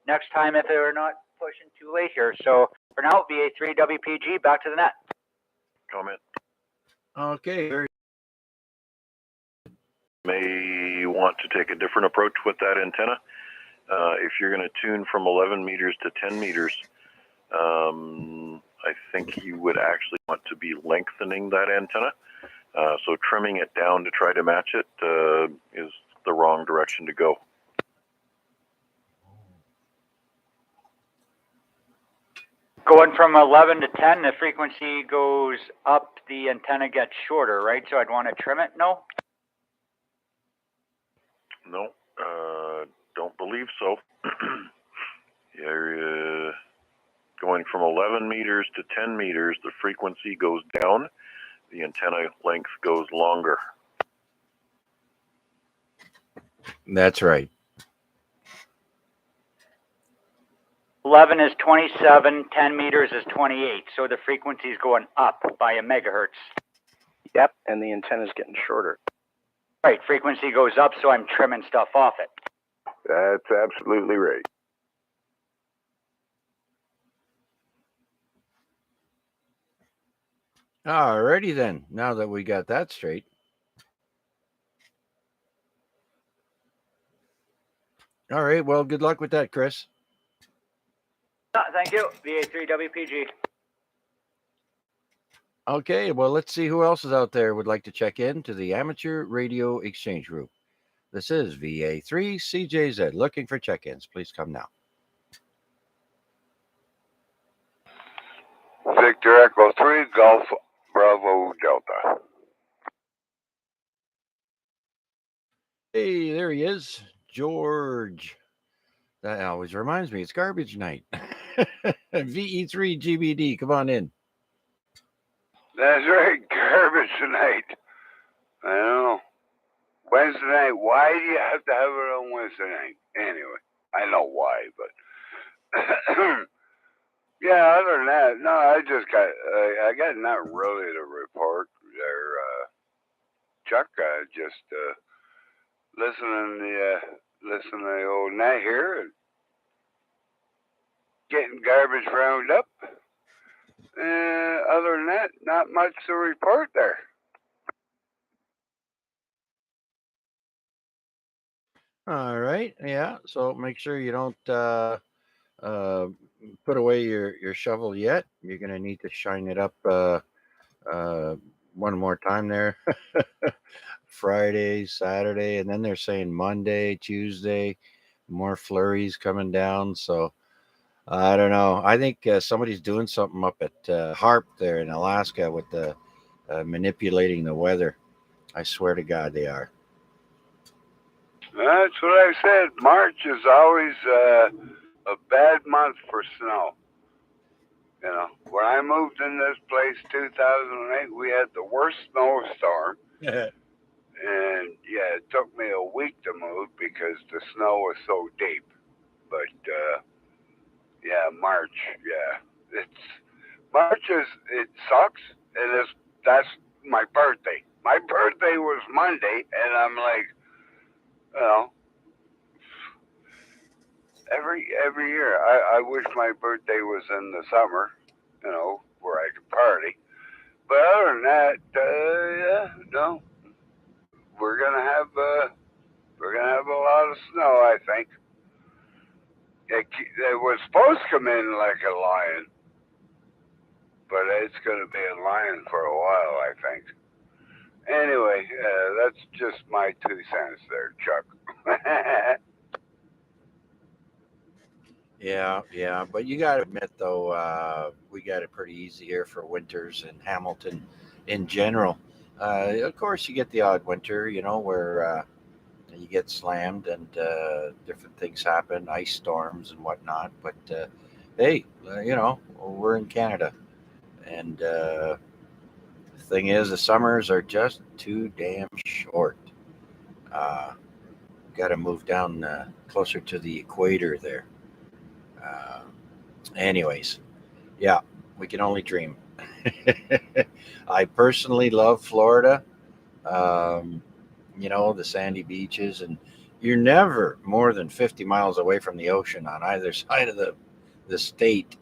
J: next time if they're not pushing too late here. So for now, VA3 WPG, back to the net.
E: Comment.
A: Okay.
E: May want to take a different approach with that antenna. If you're going to tune from 11 meters to 10 meters, I think you would actually want to be lengthening that antenna. So trimming it down to try to match it is the wrong direction to go.
J: Going from 11 to 10, the frequency goes up, the antenna gets shorter, right? So I'd want to trim it, no?
E: No, don't believe so. You're going from 11 meters to 10 meters, the frequency goes down, the antenna length goes longer.
A: That's right.
J: 11 is 27, 10 meters is 28, so the frequency is going up by a megahertz.
I: Yep, and the antenna is getting shorter.
J: Right, frequency goes up, so I'm trimming stuff off it.
F: That's absolutely right.
A: Alrighty then. Now that we got that straight. All right. Well, good luck with that, Chris.
J: Thank you, VA3 WPG.
A: Okay. Well, let's see who else is out there would like to check in to the Amateur Radio Exchange Group. This is VA3 CJZ looking for check-ins. Please come now.
K: Victor Echo 3, Golf Bravo Delta.
A: Hey, there he is, George. That always reminds me, it's garbage night. VE3 GBD, come on in.
K: That's right, garbage night. I know. Wednesday night. Why do you have to have it on Wednesday night? Anyway, I know why, but yeah. Other than that, no. I got not really to report there. Chuck, just listening to the old net here and getting garbage rounded up. Other than that, not much to report there.
A: All right, yeah. So make sure you don't put away your shovel yet. You're gonna need to shine it up one more time there. Friday, Saturday, and then they're saying Monday, Tuesday, more flurries coming down. So I don't know. I think somebody's doing something up at Harp there in Alaska with the manipulating the weather. I swear to God, they are.
K: That's what I said. March is always a bad month for snow. You know, when I moved in this place 2008, we had the worst snowstorm. And yeah, it took me a week to move because the snow was so deep. But yeah, March, yeah, it sucks, and that's my birthday. My birthday was Monday, and I'm like, you know, every year I wish my birthday was in the summer, you know, where I could party. But other than that, yeah, no, we're gonna have a lot of snow, I think. It was supposed to come in like a lion, but it's going to be a lion for a while, I think. Anyway, that's just my 2 cents there, Chuck.
A: Yeah. But you got to admit, though, we got it pretty easy here for winters in Hamilton in general. Of course, you get the odd winter, where you get slammed and different things happen, ice storms and whatnot. But hey, we're in Canada. And the thing is, the summers are just too damn short. Uh, got to move down closer to the equator there. Uh, Anyways, yeah, we can only dream. I personally love Florida. Um, the sandy beaches, and you're never more than 50 miles away from the ocean on either side of the state.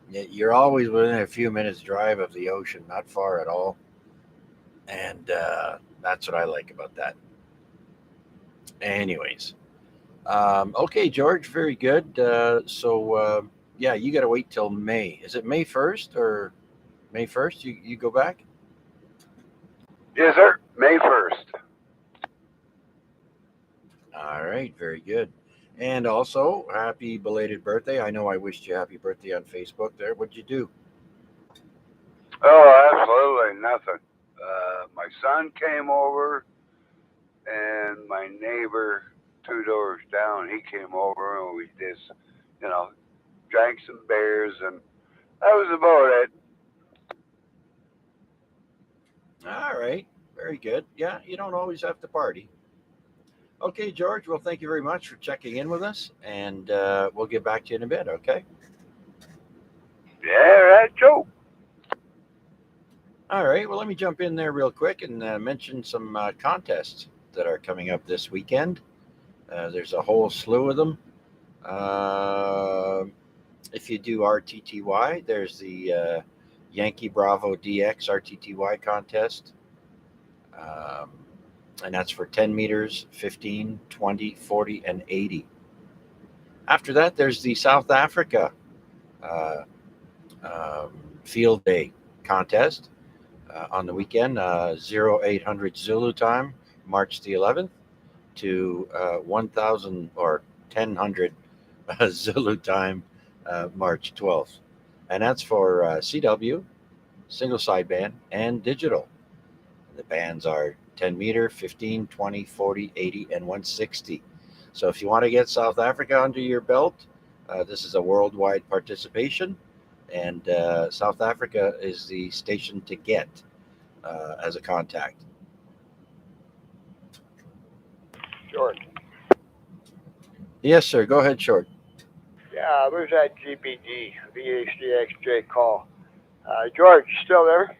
A: You're always within a few minutes drive of the ocean, not far at all. And that's what I like about that. Anyways, okay, George, very good. Yeah, you got to wait till May. Is it May 1st or May 1st? You go back?
K: Yes, sir. May 1st.
A: All right, very good. And also, happy belated birthday. I know I wished you happy birthday on Facebook there. What'd you do?
K: Oh, absolutely nothing. My son came over, and my neighbor 2 doors down, he came over, and we just, drank some beers, and that was about it.
A: All right, very good. Yeah, you don't always have to party. Okay, George. Well, thank you very much for checking in with us, and we'll get back to you in a bit, okay?
K: Yeah, right, Joe.
A: All right, well, let me jump in there real quick and mention some contests that are coming up this weekend. There's a whole slew of them. Uh, if you do RTTY, there's the Yankee Bravo DX RTTY contest. Um, and that's for 10 meters, 15, 20, 40, and 80. After that, there's the South Africa uh, Field Day contest on the weekend, 0800 Zulu time, March the 11th, to 1000 or 1000 Zulu time, March 12th. And that's for CW, single sideband, and digital. The bands are 10 meter, 15, 20, 40, 80, and 160. So if you want to get South Africa under your belt, this is a worldwide participation, and South Africa is the station to get as a contact.
B: Short.
A: Yes, sir. Go ahead, Short.
B: Yeah, where's that GBG, VHDXJ call? George, still there?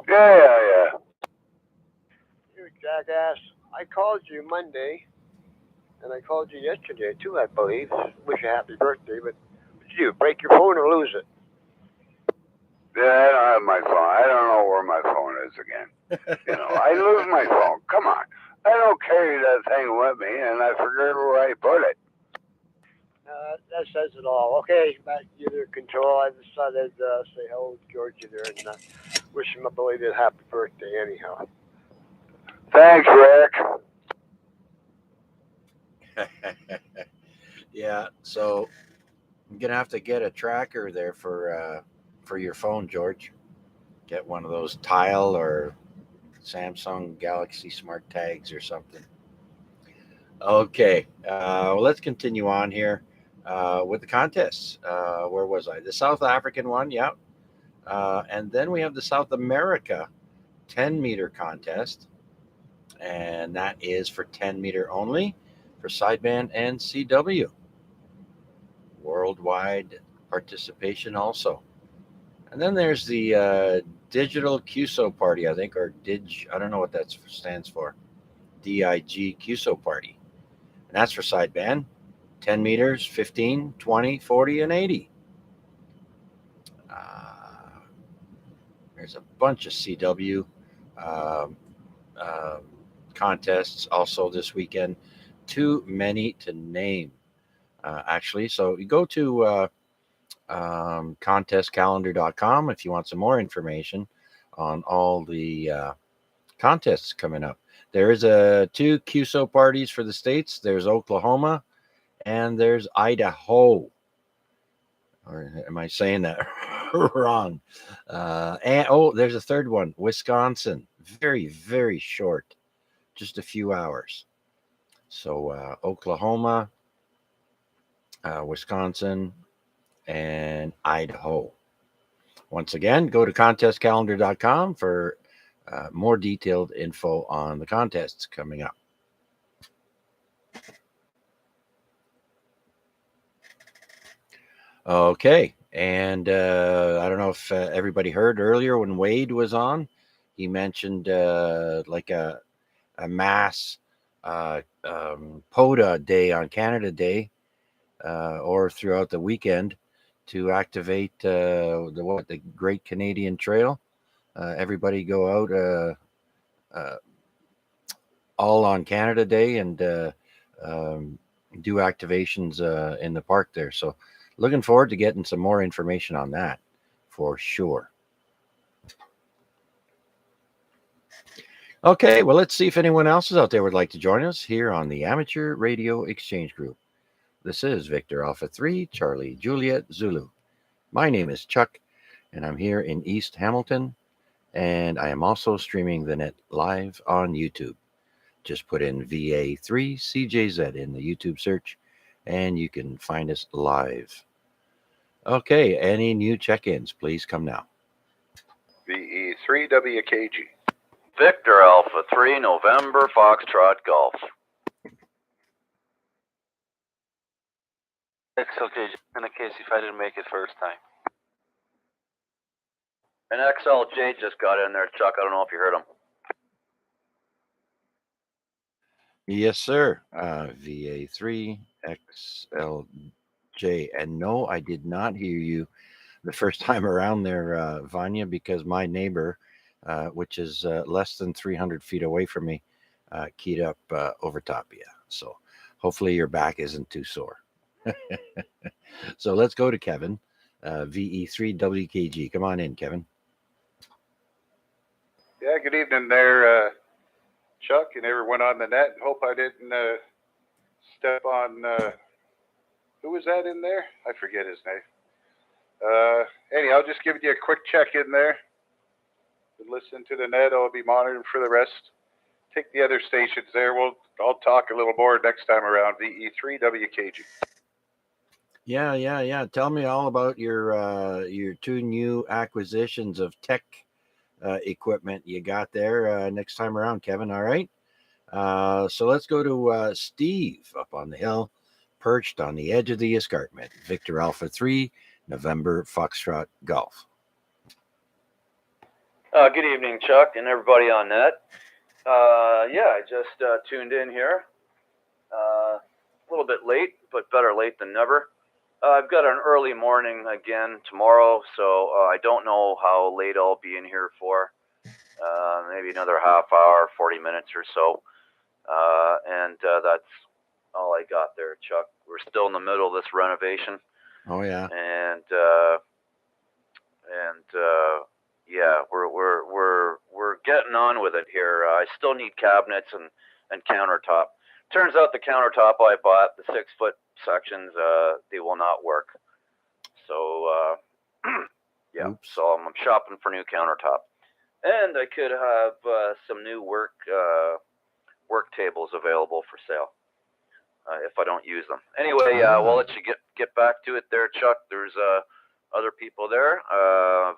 K: Yeah.
B: You jackass. I called you Monday, and I called you yesterday too, I believe. Wish you a happy birthday, but what did you do? Break your phone or lose it?
K: Yeah, I don't have my phone. I don't know where my phone is again. I lose my phone. Come on. I don't carry that thing with me, and I forget where I put it.
B: That says it all. Okay, back to your control. I decided to say hello to Georgie there and wish him a belated happy birthday anyhow.
K: Thanks, Rick.
A: Yeah, so I'm gonna have to get a tracker there for your phone, George. Get one of those Tile or Samsung Galaxy Smart Tags or something. Okay, well, let's continue on here with the contests. Where was I? The South African one, yeah. And then we have the South America 10 meter contest, and that is for 10 meter only for sideband and CW. Worldwide participation also. And then there's the Digital QSO Party, I think, or DIG, I don't know what that stands for. DIG QSO Party. And that's for sideband, 10 meters, 15, 20, 40, and 80. There's a bunch of CW um, uh, contests also this weekend. Too many to name, actually. So you go to contestcalendar.com if you want some more information on all the contests coming up. There is two QSO parties for the states. There's Oklahoma and there's Idaho. Or am I saying that wrong? And there's a third one, Wisconsin. Very, very short, just a few hours. So Oklahoma, Wisconsin, and Idaho. Once again, go to contestcalendar.com for more detailed info on the contests coming up. Okay, and I don't know if everybody heard earlier when Wade was on, he mentioned like a mass POTA day on Canada Day or throughout the weekend to activate the Great Canadian Trail. Everybody go out all on Canada Day and do activations in the park there. So looking forward to getting some more information on that for sure. Okay, well, let's see if anyone else is out there would like to join us here on the Amateur Radio Exchange Group. This is Victor Alpha 3, Charlie Juliet Zulu. My name is Chuck, and I'm here in East Hamilton, and I am also streaming the net live on YouTube. Just put in VA3CJZ in the YouTube search, and you can find us live. Okay, any new check-ins, please come now.
L: VE3WKG.
M: Victor Alpha 3, November Foxtrot Golf. XLJ, in the case if I didn't make it first time. And XLJ just got in there, Chuck. I don't know if you heard him.
A: Yes, sir. VA3XLJ. And no, I did not hear you the first time around there, Vanya, because my neighbor, which is less than 300 feet away from me, keyed up over top of you. So hopefully your back isn't too sore. So let's go to Kevin, VE3WKG. Come on in, Kevin.
L: Yeah, good evening there, Chuck, and everyone on the net. Hope I didn't step on, who was that in there? I forget his name. Anyhow, I'll just give you a quick check in there. Listen to the net. I'll be monitoring for the rest. Take the other stations there. I'll talk a little more next time around. VE3WKG.
A: Yeah. Tell me all about your two new acquisitions of tech equipment you got there next time around, Kevin. All right. So let's go to Steve up on the hill, perched on the edge of the escarpment. Victor Alpha 3, November Foxtrot Golf.
M: Good evening, Chuck, and everybody on net. I just tuned in here. A little bit late, but better late than never. I've got an early morning again tomorrow, so I don't know how late I'll be in here for. Maybe another half hour, 40 minutes or so. And that's all I got there, Chuck. We're still in the middle of this renovation.
A: Oh, yeah.
M: And we're getting on with it here. I still need cabinets and countertop. Turns out the countertop I bought, the 6-foot sections, they will not work. So so I'm shopping for new countertop, and I could have some new work tables available for sale if I don't use them. Anyway, we'll let you get back to it there, Chuck. There's other people there.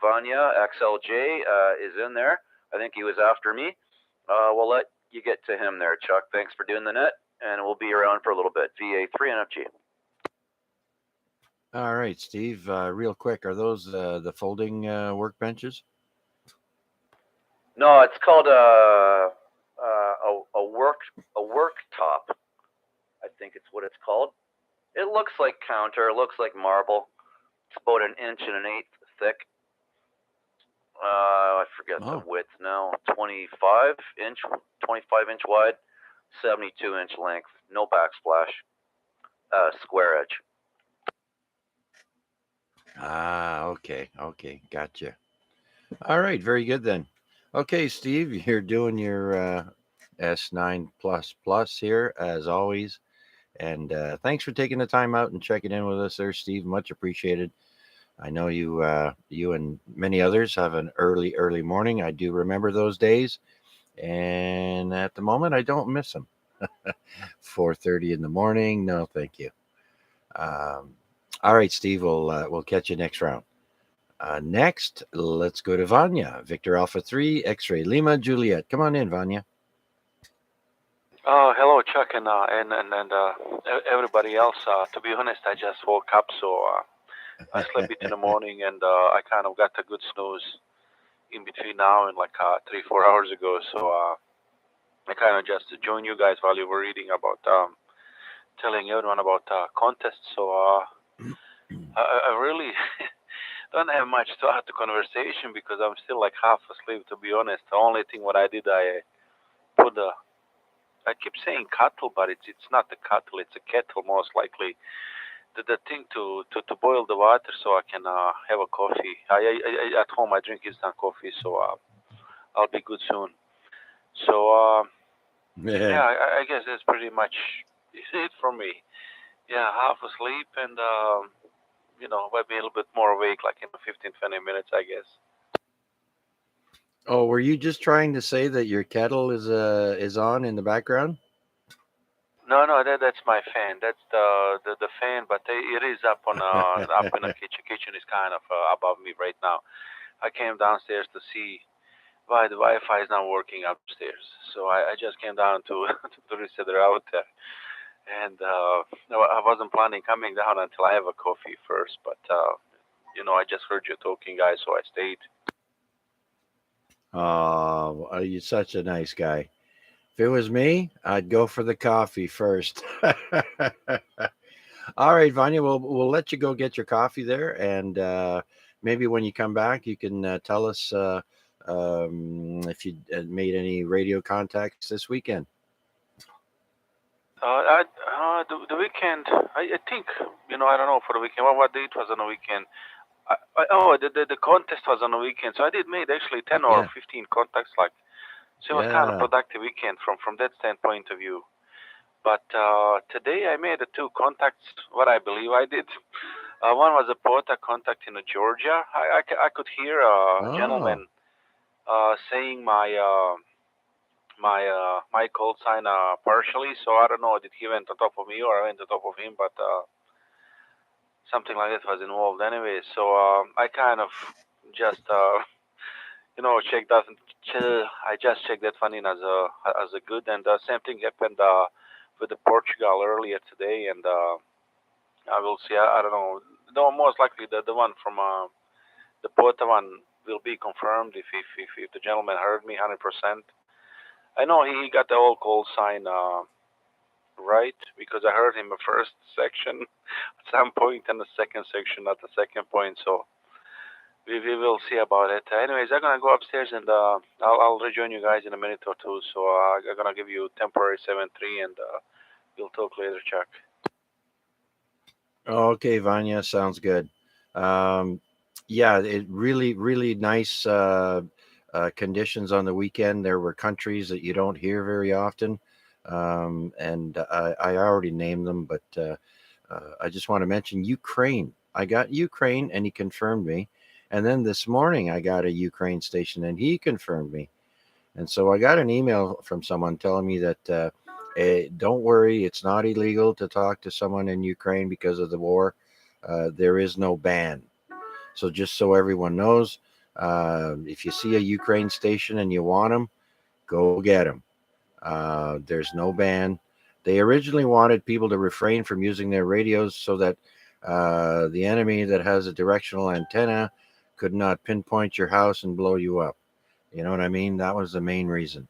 M: Vanya XLJ is in there. I think he was after me. We'll let you get to him there, Chuck. Thanks for doing the net, and we'll be around for a little bit. VA3NFG.
A: All right, Steve. Real quick, are those the folding workbenches?
M: No, it's called a work top. I think it's what it's called. It looks like counter. It looks like marble. It's about 1 1/8 inches thick. I forget the width now. 25 inch wide, 72-inch length. No backsplash. Square edge.
A: Okay. Gotcha. All right, very good then. Okay, Steve, you're doing your S9++ here as always, And thanks for taking the time out and checking in with us there, Steve. Much appreciated. I know you and many others have an early morning. I do remember those days, and at the moment, I don't miss them. 4:30 in the morning. No, thank you. Um, all right, Steve. We'll catch you next round. Next, let's go to Vanya. Victor Alpha 3, X-Ray Lima, Juliet. Come on in, Vanya.
N: Hello, Chuck, and everybody else. To be honest, I just woke up, so I slept it in the morning, and I kind of got a good snooze in between now and like 3-4 hours ago. So I kind of just joined you guys while you were reading about telling everyone about contests. So I really don't have much to add to conversation because I'm still like half asleep. To be honest, the only thing what I did, I put the I keep saying kettle, but it's not the kettle. It's a kettle, most likely. The thing to boil the water so I can have a coffee. I at home I drink instant coffee, so I'll be good soon. So yeah, I guess that's pretty much it for me. Yeah, half asleep and maybe a little bit more awake, like in 15-20 minutes, I guess.
A: Oh, were you just trying to say that your kettle is on in the background?
N: No, that's my fan. That's the fan, but it is up on up in the kitchen. Kitchen is kind of above me right now. I came downstairs to see why the Wi-Fi is not working upstairs. So I just came down to to reset the router, and no, I wasn't planning coming down until I have a coffee first. But I just heard you talking, guys, so I stayed.
A: Oh, you're such a nice guy. If it was me, I'd go for the coffee first. All right, Vanya, we'll let you go get your coffee there, and maybe when you come back, you can tell us if you made any radio contacts this weekend.
N: The weekend, I think, I don't know for the weekend. What date was on the weekend? The contest was on the weekend, so I did made actually 10 or 15 contacts, like, so it was kind of productive weekend from that standpoint of view. But today I made 2 contacts. What I believe I did. One was a POTA contact in Georgia. I could hear a gentleman saying my call sign partially. So I don't know, did he went on top of me or I went on top of him, but something like that was involved anyway. So I kind of just checked that. I just checked that one in as a good, and same thing happened with the Portugal earlier today, and I will see. I don't know. No, most likely the one from the Porta one will be confirmed if the gentleman heard me 100%. I know he got the whole call sign right because I heard him the first section at some point and the second section at the second point. So we will see about it. Anyways, I'm gonna go upstairs and I'll rejoin you guys in a minute or two. So I'm gonna give you temporary 7-3 and we'll talk later, Chuck.
A: Okay, Vanya, sounds good. Yeah, it really nice conditions on the weekend. There were countries that you don't hear very often, and I already named them, but I just want to mention Ukraine. I got Ukraine, and he confirmed me. And then this morning, I got a Ukraine station, and he confirmed me. And so I got an email from someone telling me that don't worry, it's not illegal to talk to someone in Ukraine because of the war. There is no ban. So just so everyone knows, if you see a Ukraine station and you want them, go get them. There's no ban. They originally wanted people to refrain from using their radios so that the enemy that has a directional antenna could not pinpoint your house and blow you up. You know what I mean? That was the main reason.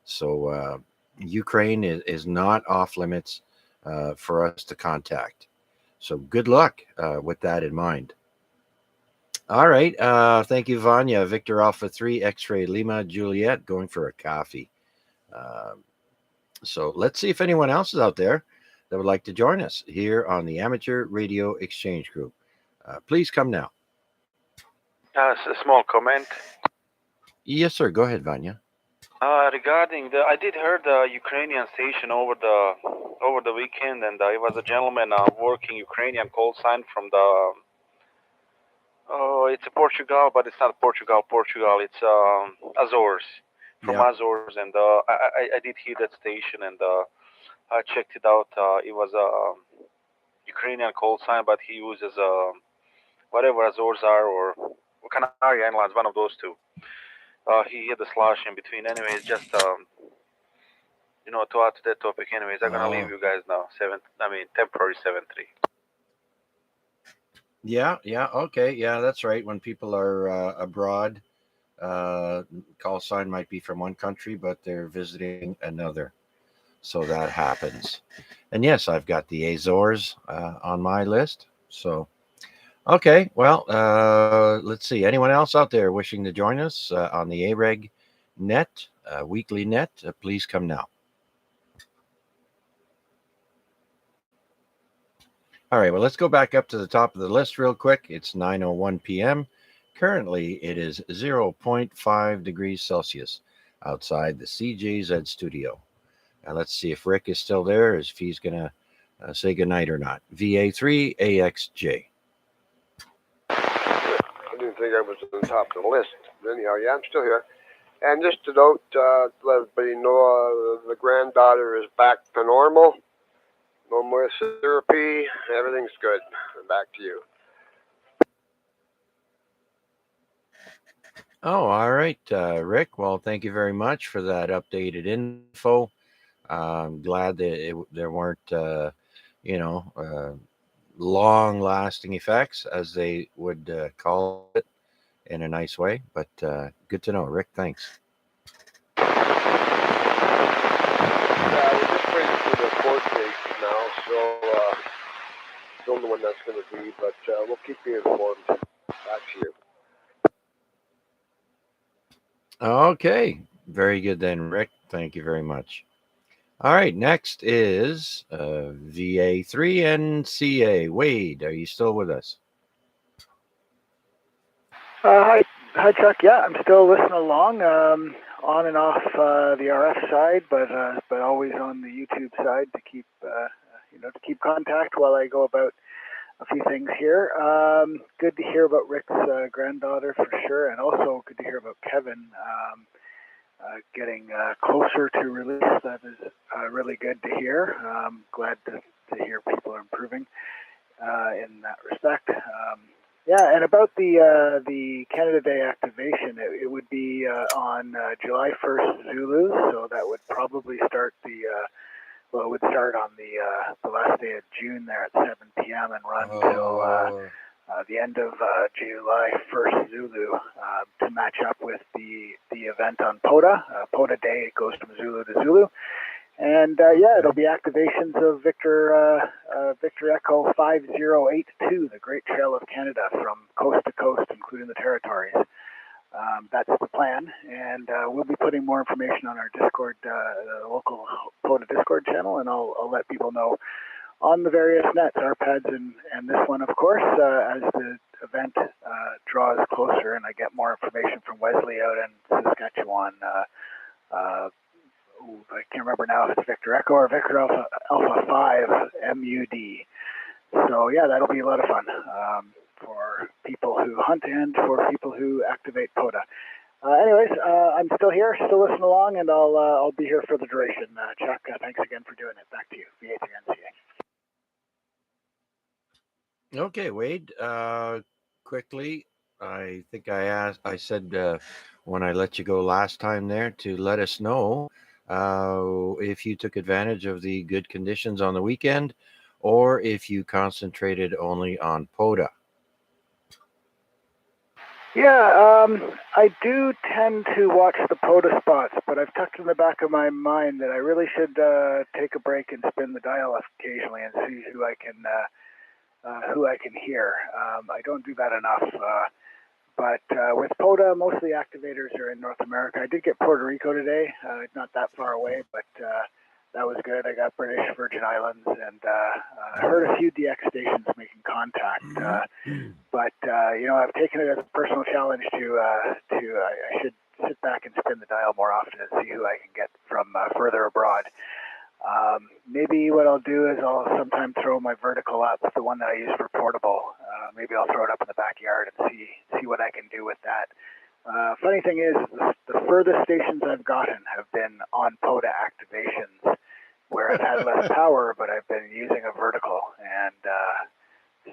A: So Ukraine is not off limits for us to contact. So good luck with that in mind. All right. Thank you, Vanya. Victor Alpha 3, X-Ray Lima, Juliet, going for a coffee. So let's see if anyone else is out there that would like to join us here on the Amateur Radio Exchange Group. Please come now.
N: It's a small comment.
A: Yes, sir. Go ahead, Vanya.
N: regarding I did heard the Ukrainian station over the weekend, and it was a gentleman working Ukrainian call sign from the. Oh, it's a Portugal, but it's not Portugal. It's Azores, from Azores, and I did hear that station, and I checked it out. It was a Ukrainian call sign, but he uses whatever Azores are or Canary Islands, one of those two. He hit the slash in between. Anyways, just to add to that topic. Anyways, I'm gonna leave you guys now. Temporary 7-3.
A: Yeah, okay, yeah, that's right. When people are abroad, call sign might be from one country, but they're visiting another, so that happens. And yes, I've got the Azores on my list. So, okay, well, let's see. Anyone else out there wishing to join us on the AREG net, weekly net? Please come now. All right, well, let's go back up to the top of the list real quick. It's 9:01 p.m. Currently, it is 0.5 degrees Celsius outside the CJZ studio. Now, let's see if Rick is still there, if he's going to say goodnight or not. VA3AXJ.
B: I didn't think I was on the top of the list. Anyhow, yeah, I'm still here. And just to note, let everybody know the granddaughter is back to normal. No more therapy. Everything's good. Back to you.
A: Oh, all right, Rick. Well, thank you very much for that updated info. I'm glad that there weren't, long-lasting effects, as they would call it in a nice way. But good to know, Rick. Thanks.
B: We're just waiting for the court date now, so don't know when that's going to be, but we'll keep you informed. Back to you.
A: Okay, very good then, Rick. Thank you very much. All right, next is VA3NCA. Wade, are you still with us?
C: Hi, Chuck. Yeah, I'm still listening along, on and off the RF side, but always on the YouTube side to keep keep contact while I go about a few things here. Good to hear about Rick's granddaughter for sure, and also good to hear about Kevin getting closer to release. That is really good to hear. Glad to hear people are improving in that respect. Yeah, and about the Canada Day activation, it would be on July 1st Zulu, so that would probably start it would start on the last day of June there at 7 p.m. and run till the end of July 1st Zulu to match up with the event on POTA. POTA Day, it goes from Zulu to Zulu. And it'll be activations of Victor Echo 5082, the Great Trail of Canada, from coast to coast, including the territories. That's the plan, and we'll be putting more information on our Discord, local POTA Discord channel, and I'll let people know on the various nets, our pads, and this one, of course, as the event draws closer, and I get more information from Wesley out in Saskatchewan. I can't remember now if it's Victor Echo or Victor Alpha 5 MUD. So yeah, that'll be a lot of fun for people who hunt and for people who activate POTA. Anyways, I'm still here, still listening along, and I'll be here for the duration. Chuck, thanks again for doing it. Back to you, VA3NCA.
A: Okay, Wade. Quickly, I think I said when I let you go last time there to let us know if you took advantage of the good conditions on the weekend, or if you concentrated only on POTA.
C: Yeah, I do tend to watch the POTA spots, but I've tucked in the back of my mind that I really should take a break and spin the dial occasionally and see who I can hear. I don't do that enough. But with POTA, most of the activators are in North America. I did get Puerto Rico today, not that far away, but that was good. I got British Virgin Islands and heard a few DX stations making contact. But I've taken it as a personal challenge to I should sit back and spin the dial more often and see who I can get from further abroad. Maybe what I'll do is I'll sometime throw my vertical up, the one that I use for portable. Maybe I'll throw it up in the backyard and see what I can do with that. Funny thing is, the furthest stations I've gotten have been on POTA activations, where I've had less power, but I've been using a vertical, and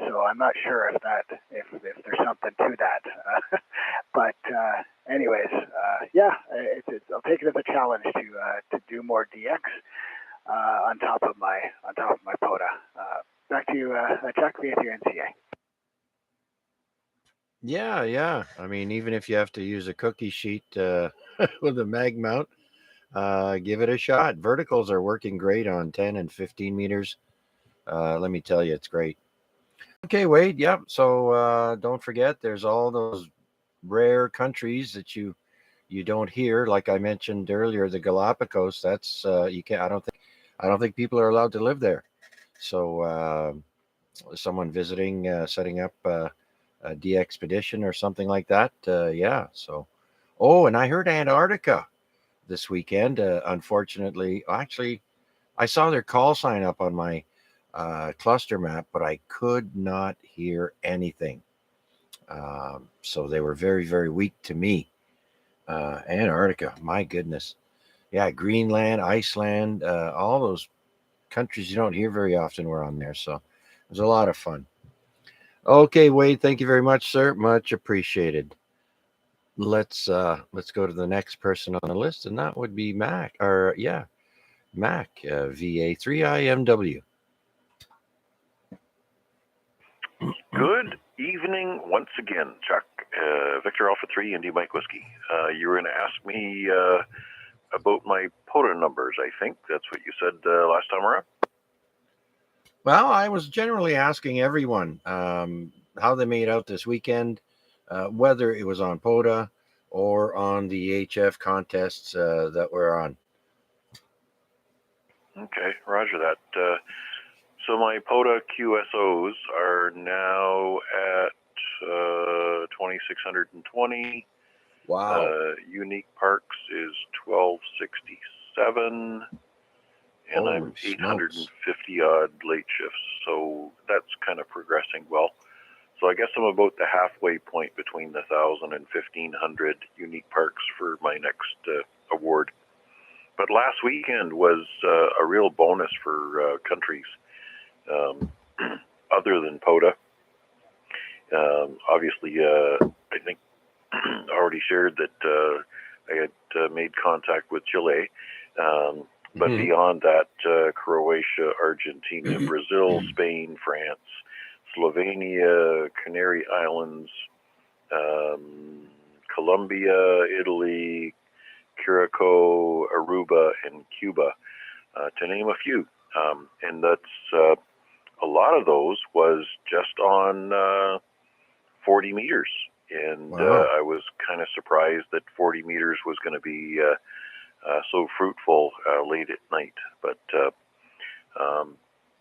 C: so I'm not sure if there's something to that. But anyways, yeah, I'll take it as a challenge to do more DX on top of my POTA. Back to you, Chuck, VA3 NCA.
A: Yeah. I mean, even if you have to use a cookie sheet with a mag mount, give it a shot. Verticals are working great on 10 and 15 meters. Let me tell you, it's great. Okay, Wade. Yep. So don't forget, there's all those rare countries that you don't hear. Like I mentioned earlier, the Galapagos. That's you can't. I don't think people are allowed to live there. So someone visiting, setting up a de-expedition or something like that. Yeah. So, and I heard Antarctica this weekend. Unfortunately, actually, I saw their call sign up on my cluster map, but I could not hear anything. So they were very, very weak to me. Antarctica, my goodness. Yeah, Greenland, Iceland, all those countries you don't hear very often were on there. So it was a lot of fun. Okay, Wade, thank you very much, sir. Much appreciated. Let's go to the next person on the list, and that would be Mac. Mac, VA3IMW.
E: Good evening once again, Chuck. Victor Alpha 3, Indy Mike Whiskey. You were going to ask me about my POTA numbers, I think. That's what you said last time around.
A: Well, I was generally asking everyone how they made out this weekend, whether it was on POTA or on the HF contests that were on.
E: Okay, roger that. So my POTA QSOs are now at 2,620.
A: Wow.
E: Unique Parks is 1,267. And
A: Holy
E: I'm
A: smokes.
E: 850 odd late shifts. So that's kind of progressing well. So I guess I'm about the halfway point between the 1,000 and 1,500 unique parks for my next award. But last weekend was a real bonus for countries other than POTA. Obviously, I think I already shared that I had made contact with Chile. But beyond that, Croatia, Argentina, Brazil, Spain, France, Slovenia, Canary Islands, Colombia, Italy, Curacao, Aruba, and Cuba, to name a few. And that's a lot of those was just on 40 meters. And
A: Wow.
E: I was kind of surprised that 40 meters was going to be so fruitful late at night. But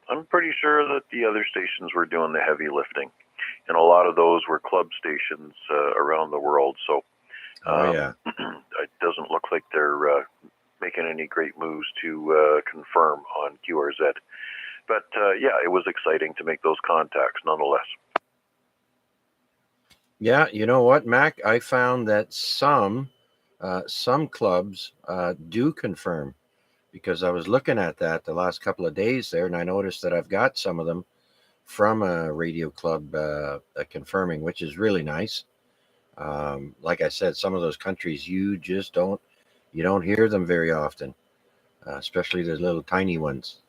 E: I'm pretty sure that the other stations were doing the heavy lifting. And a lot of those were club stations around the world. So it doesn't look like they're making any great moves to confirm on QRZ. But yeah, it was exciting to make those contacts nonetheless.
A: Yeah, you know what, Mac? I found that some clubs do confirm, because I was looking at that the last couple of days there, and I noticed that I've got some of them from a radio club confirming, which is really nice. Like I said, some of those countries you just don't hear them very often, especially the little tiny ones.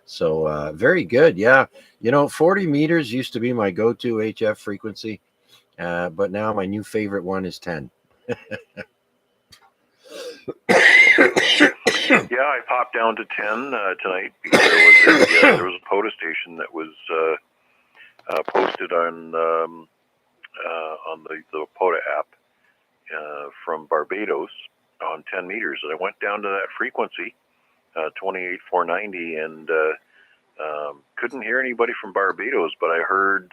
A: So very good. Yeah, 40 meters used to be my go-to HF frequency, but now my new favorite one is 10.
E: Yeah, I popped down to 10 tonight because there was a POTA station that was posted on the POTA app from Barbados on 10 meters, and I went down to that frequency, 28,490, and couldn't hear anybody from Barbados, but I heard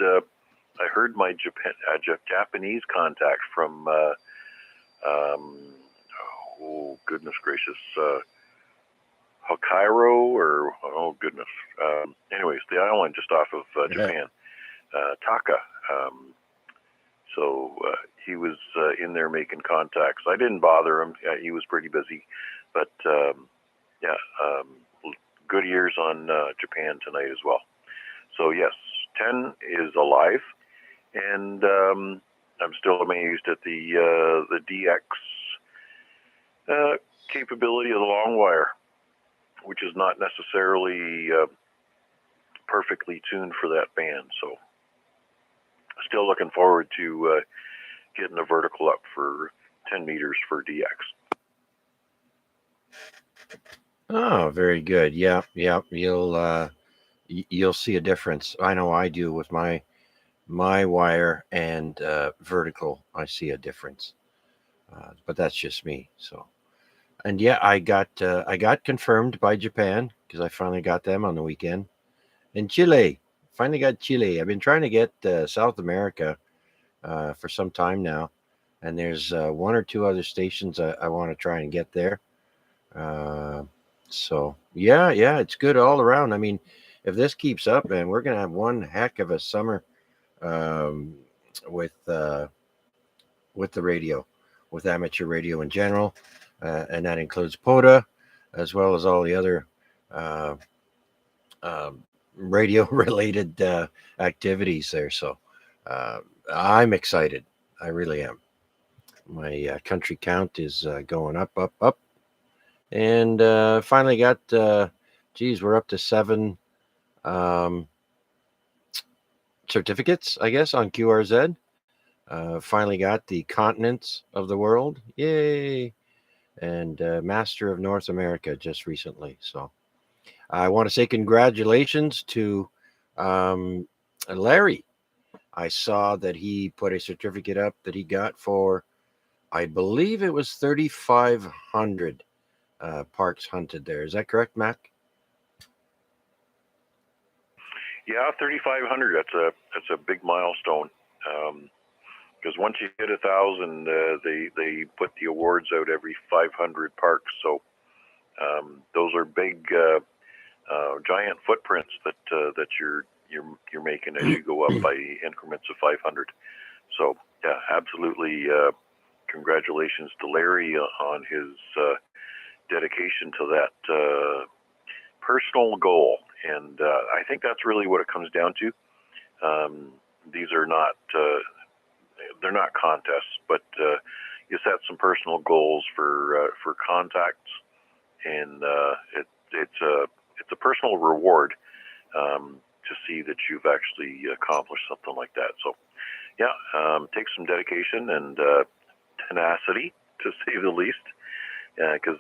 E: my Japanese contact from Oh goodness gracious, Hokkaido or oh goodness. Anyways, the island just off of Japan, Taka. So he was in there making contacts. I didn't bother him. He was pretty busy, but good years on Japan tonight as well. So yes, 10 is alive, and I'm still amazed at the DX capability of the long wire, which is not necessarily perfectly tuned for that band. So still looking forward to getting the vertical up for 10 meters for DX.
A: Oh, very good. Yeah. You'll see a difference. I know I do with my wire and vertical. I see a difference, but that's just me. So, and yeah, I got confirmed by Japan because I finally got them on the weekend. And Chile, finally got Chile. I've been trying to get South America for some time now, and there's one or two other stations I want to try and get there. So yeah, it's good all around. I mean, if this keeps up, man, we're gonna have one heck of a summer um, with the radio, with amateur radio in general, and that includes POTA, as well as all the other uh, radio-related activities there. So I'm excited. I really am. My country count is going up, and finally got. We're up to 7 certificates, I guess, on QRZ. Finally got the continents of the world, yay, and Master of North America just recently. So I want to say congratulations to Larry. I saw that he put a certificate up that he got for, I believe it was 3,500 parks hunted there. Is that correct, Mac?
E: Yeah, 3,500. That's a big milestone. Because once you hit 1,000, they put the awards out every 500 parks. So those are big, giant footprints that you're making as you go up by increments of 500. So yeah, absolutely. Congratulations to Larry on his dedication to that personal goal, and I think that's really what it comes down to. These are not they're not contests, but you set some personal goals for contacts, and it's a personal reward to see that you've actually accomplished something like that. So yeah, takes some dedication and tenacity, to say the least, because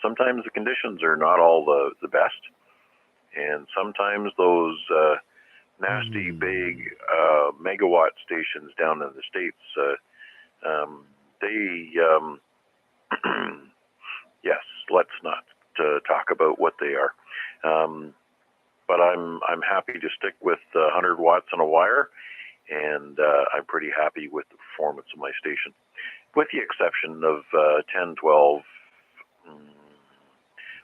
E: sometimes the conditions are not all the best, and sometimes those nasty big megawatt stations down in the States, they yes, let's not talk about what they are. But I'm happy to stick with 100 watts on a wire, and I'm pretty happy with the performance of my station, with the exception of 10, 12,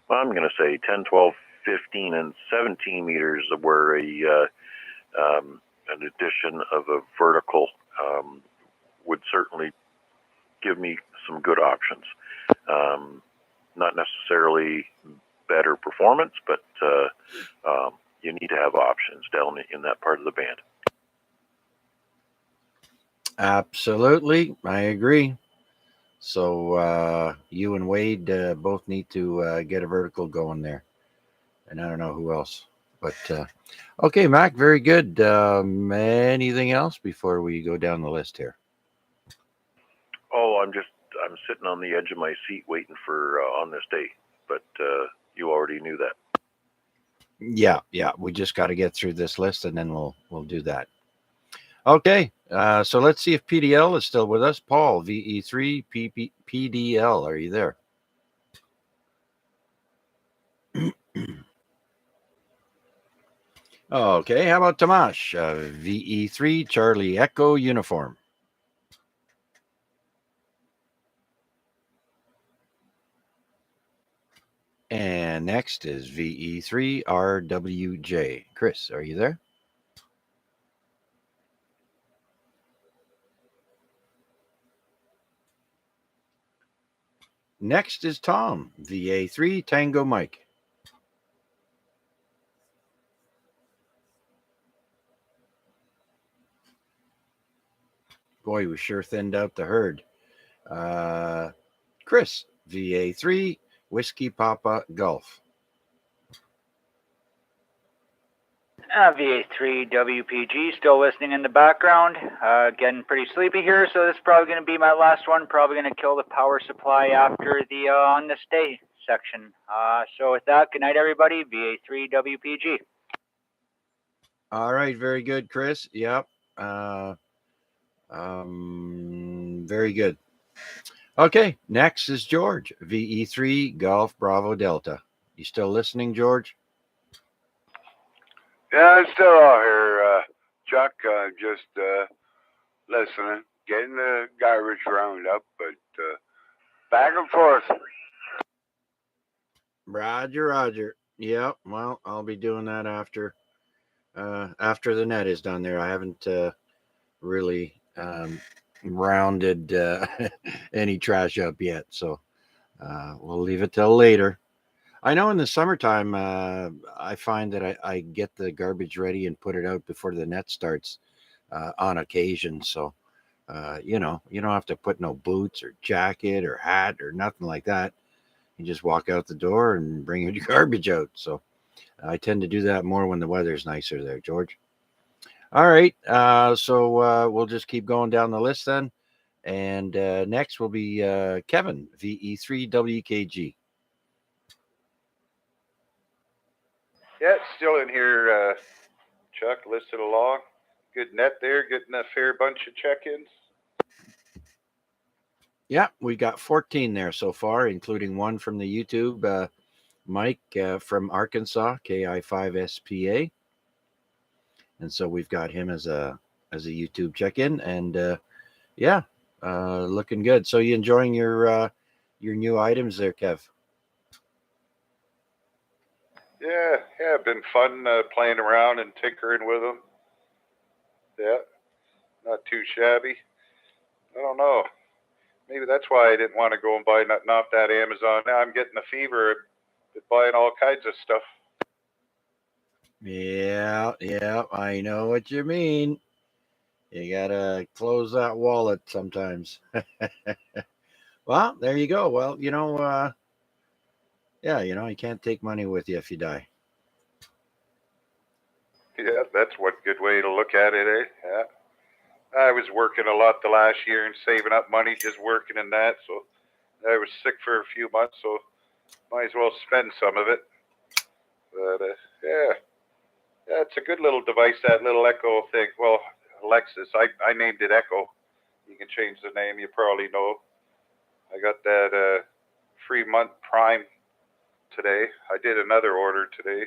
E: well, I'm going to say 10, 12, 15, and 17 meters where an addition of a vertical would certainly give me some good options. Not necessarily better performance, but you need to have options down in that part of the band.
A: Absolutely, I agree. So you and Wade both need to get a vertical going there, and I don't know who else. But okay, Mac, very good. Anything else before we go down the list here?
E: Oh, I'm sitting on the edge of my seat waiting for on this day, but you already knew that.
A: Yeah, we just got to get through this list, and then we'll do that. Okay, so let's see if PDL is still with us. Paul, VE3 PDL, are you there? Okay, how about Tomash? VE3 Charlie Echo Uniform. And next is VE3RWJ. Chris, are you there? Next is Tom, VA3 Tango Mike. Boy, we sure thinned out the herd. Chris, VA3 Whiskey Papa Golf.
J: VA3 WPG, still listening in the background. Getting pretty sleepy here, so this is probably going to be my last one. Probably going to kill the power supply after the on the stay section. So with that, good night, everybody. VA3 WPG.
A: All right, very good, Chris. Yep. Very good. Okay, next is George, VE3 Golf Bravo Delta. You still listening, George?
K: Yeah, I'm still out here, Chuck. Just listening, getting the garbage round up, but back and forth.
A: Roger. Yep. Well, I'll be doing that after the net is done there. I haven't really rounded any trash up yet, so we'll leave it till later. I know in the summertime, I find that I get the garbage ready and put it out before the net starts on occasion. So, you don't have to put no boots or jacket or hat or nothing like that. You just walk out the door and bring your garbage out. So I tend to do that more when the weather's nicer there, George. All right. So we'll just keep going down the list then. And next will be Kevin, VE3WKG.
L: Yeah, it's still in here, Chuck, listed along. Good net there, getting a fair bunch of check-ins.
A: Yeah, we got 14 there so far, including one from the YouTube, Mike from Arkansas, KI5SPA. And so we've got him as a YouTube check-in, and looking good. So you enjoying your new items there, Kev?
L: Yeah, been fun playing around and tinkering with them. Yeah, not too shabby. I don't know. Maybe that's why I didn't want to go and buy nothing off that Amazon. Now I'm getting a fever at buying all kinds of stuff.
A: Yeah, I know what you mean. You gotta close that wallet sometimes. Well, there you go. Well, you can't take money with you if you die.
L: Yeah, that's one good way to look at it, eh? Yeah. I was working a lot the last year and saving up money, just working in that. So I was sick for a few months, so might as well spend some of it. But yeah, it's a good little device, that little Echo thing. Well, Alexis, I named it Echo. You can change the name, you probably know. I got that free month Prime today. I did another order today.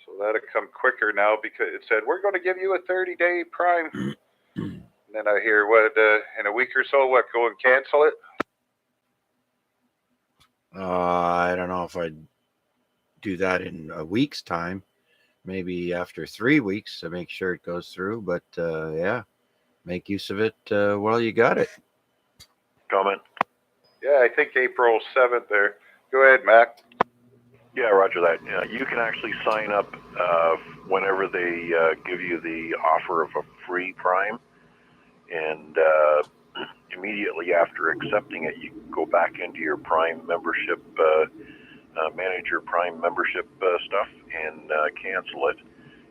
L: So that'll come quicker now because it said, we're going to give you a 30-day Prime. And then I hear, in a week or so, go and cancel it?
A: I don't know if I'd do that in a week's time. Maybe after 3 weeks to make sure it goes through. But make use of it while you got it.
E: Comment?
L: Yeah, I think April 7th there. Go ahead, Mac.
E: Yeah, roger that. You can actually sign up whenever they give you the offer of a free Prime, and immediately after accepting it, you can go back into your Prime membership, manage your Prime membership stuff, and cancel it,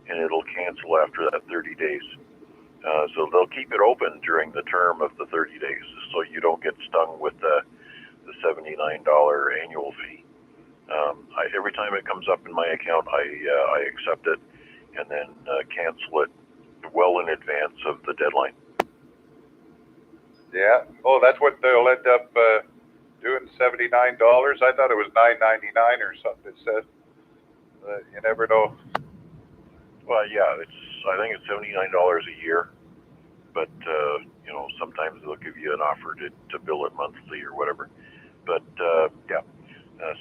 E: and it'll cancel after that 30 days. So they'll keep it open during the term of the 30 days, so you don't get stung with the $79 annual fee. Every time it comes up in my account, I accept it and then cancel it well in advance of the deadline.
L: Yeah. Oh, that's what they'll end up doing, $79. I thought it was $9.99 or something. It said. You never know.
E: Well, yeah, I think it's $79 a year, but sometimes they'll give you an offer to bill it monthly or whatever. But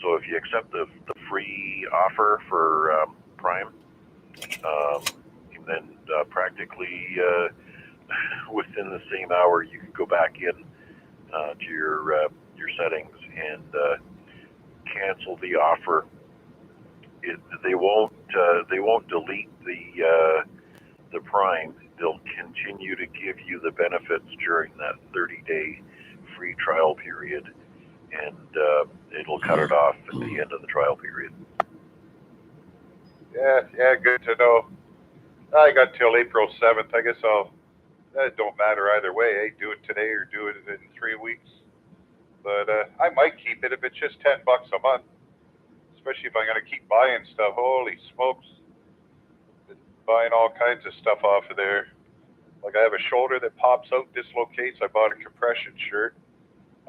E: So if you accept the free offer for Prime, then practically within the same hour you can go back in to your settings and cancel the offer. They won't delete the Prime. They'll continue to give you the benefits during that 30-day free trial period, and it'll cut it off at the end of the trial period.
L: Yeah, good to know. I got till April 7th. I guess it don't matter either way. Do it today or do it in 3 weeks. But I might keep it if it's just $10 a month. Especially if I'm going to keep buying stuff. Holy smokes. Been buying all kinds of stuff off of there. Like I have a shoulder that pops out, dislocates. I bought a compression shirt.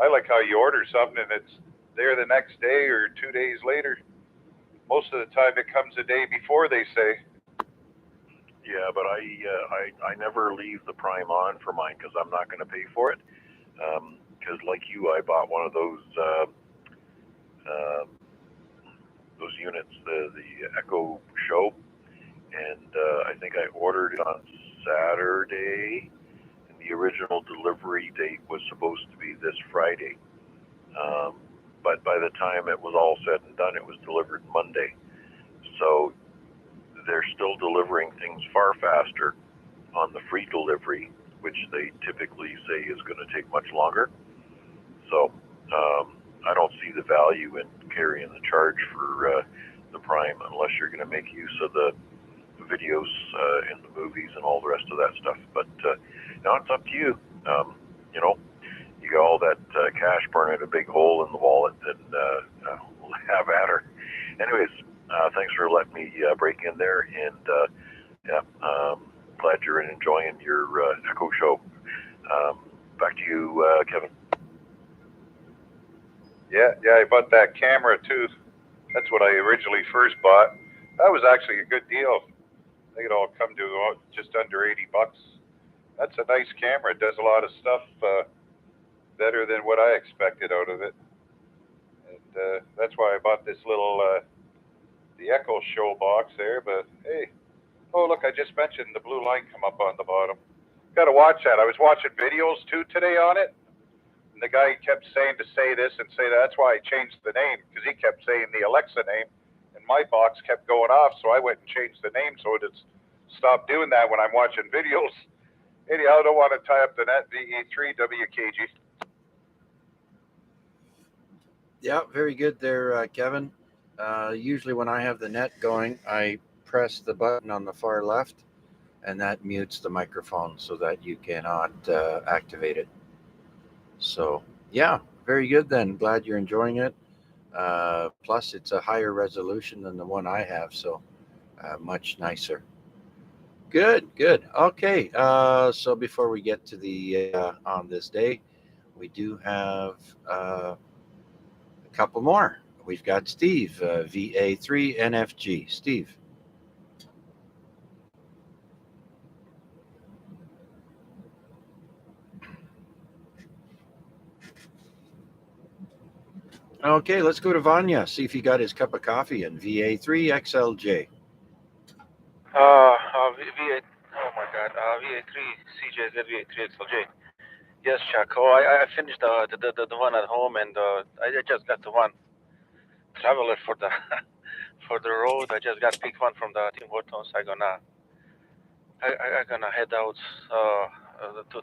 L: I like how you order something and it's there the next day or 2 days later. Most of the time it comes a day before, they say.
E: Yeah, but I never leave the Prime on for mine because I'm not going to pay for it. Because like you, I bought one of those units, the Echo Show, and I think I ordered it on Saturday, and the original delivery date was supposed to be this Friday. But by the time it was all said and done, it was delivered Monday. So they're still delivering things far faster on the free delivery, which they typically say is going to take much longer. So I don't see the value in carrying the charge for the Prime unless you're going to make use of the videos in the movies and all the rest of that stuff. But now it's up to you. You know, you got all that cash burning a big hole in the wallet, and we'll have at her. Anyways, thanks for letting me break in there, and glad you're enjoying your Echo Show. Back to you, Kevin.
L: Yeah, I bought that camera too. That's what I originally first bought. That was actually a good deal. I think it all come to just under $80. That's a nice camera. It does a lot of stuff better than what I expected out of it. And that's why I bought this little the Echo Show box there. But hey, oh look, I just mentioned the blue line come up on the bottom. Got to watch that. I was watching videos too today on it. And the guy kept saying to say this and say that. That's why I changed the name, because he kept saying the Alexa name, and my box kept going off, so I went and changed the name so it stopped doing that when I'm watching videos. Anyhow, I don't want to tie up the net. VE3 WKG.
A: Yeah, very good there, Kevin. Usually when I have the net going, I press the button on the far left, and that mutes the microphone so that you cannot activate it. So, yeah, very good then. Glad you're enjoying it. Plus, it's a higher resolution than the one I have, so much nicer. Good. Okay, so before we get to the on this day, we do have a couple more. We've got Steve, VA3 NFG. Steve. Okay, let's go to Vanya, see if he got his cup of coffee in VA3 XLJ.
N: VA, oh my God, VA3 CJZ, VA3 XLJ. Yes, Chuck. Oh, I finished the one at home, and I just got the one traveler for the for the road. I just got picked one from the Tim Hortons. I'm gonna head out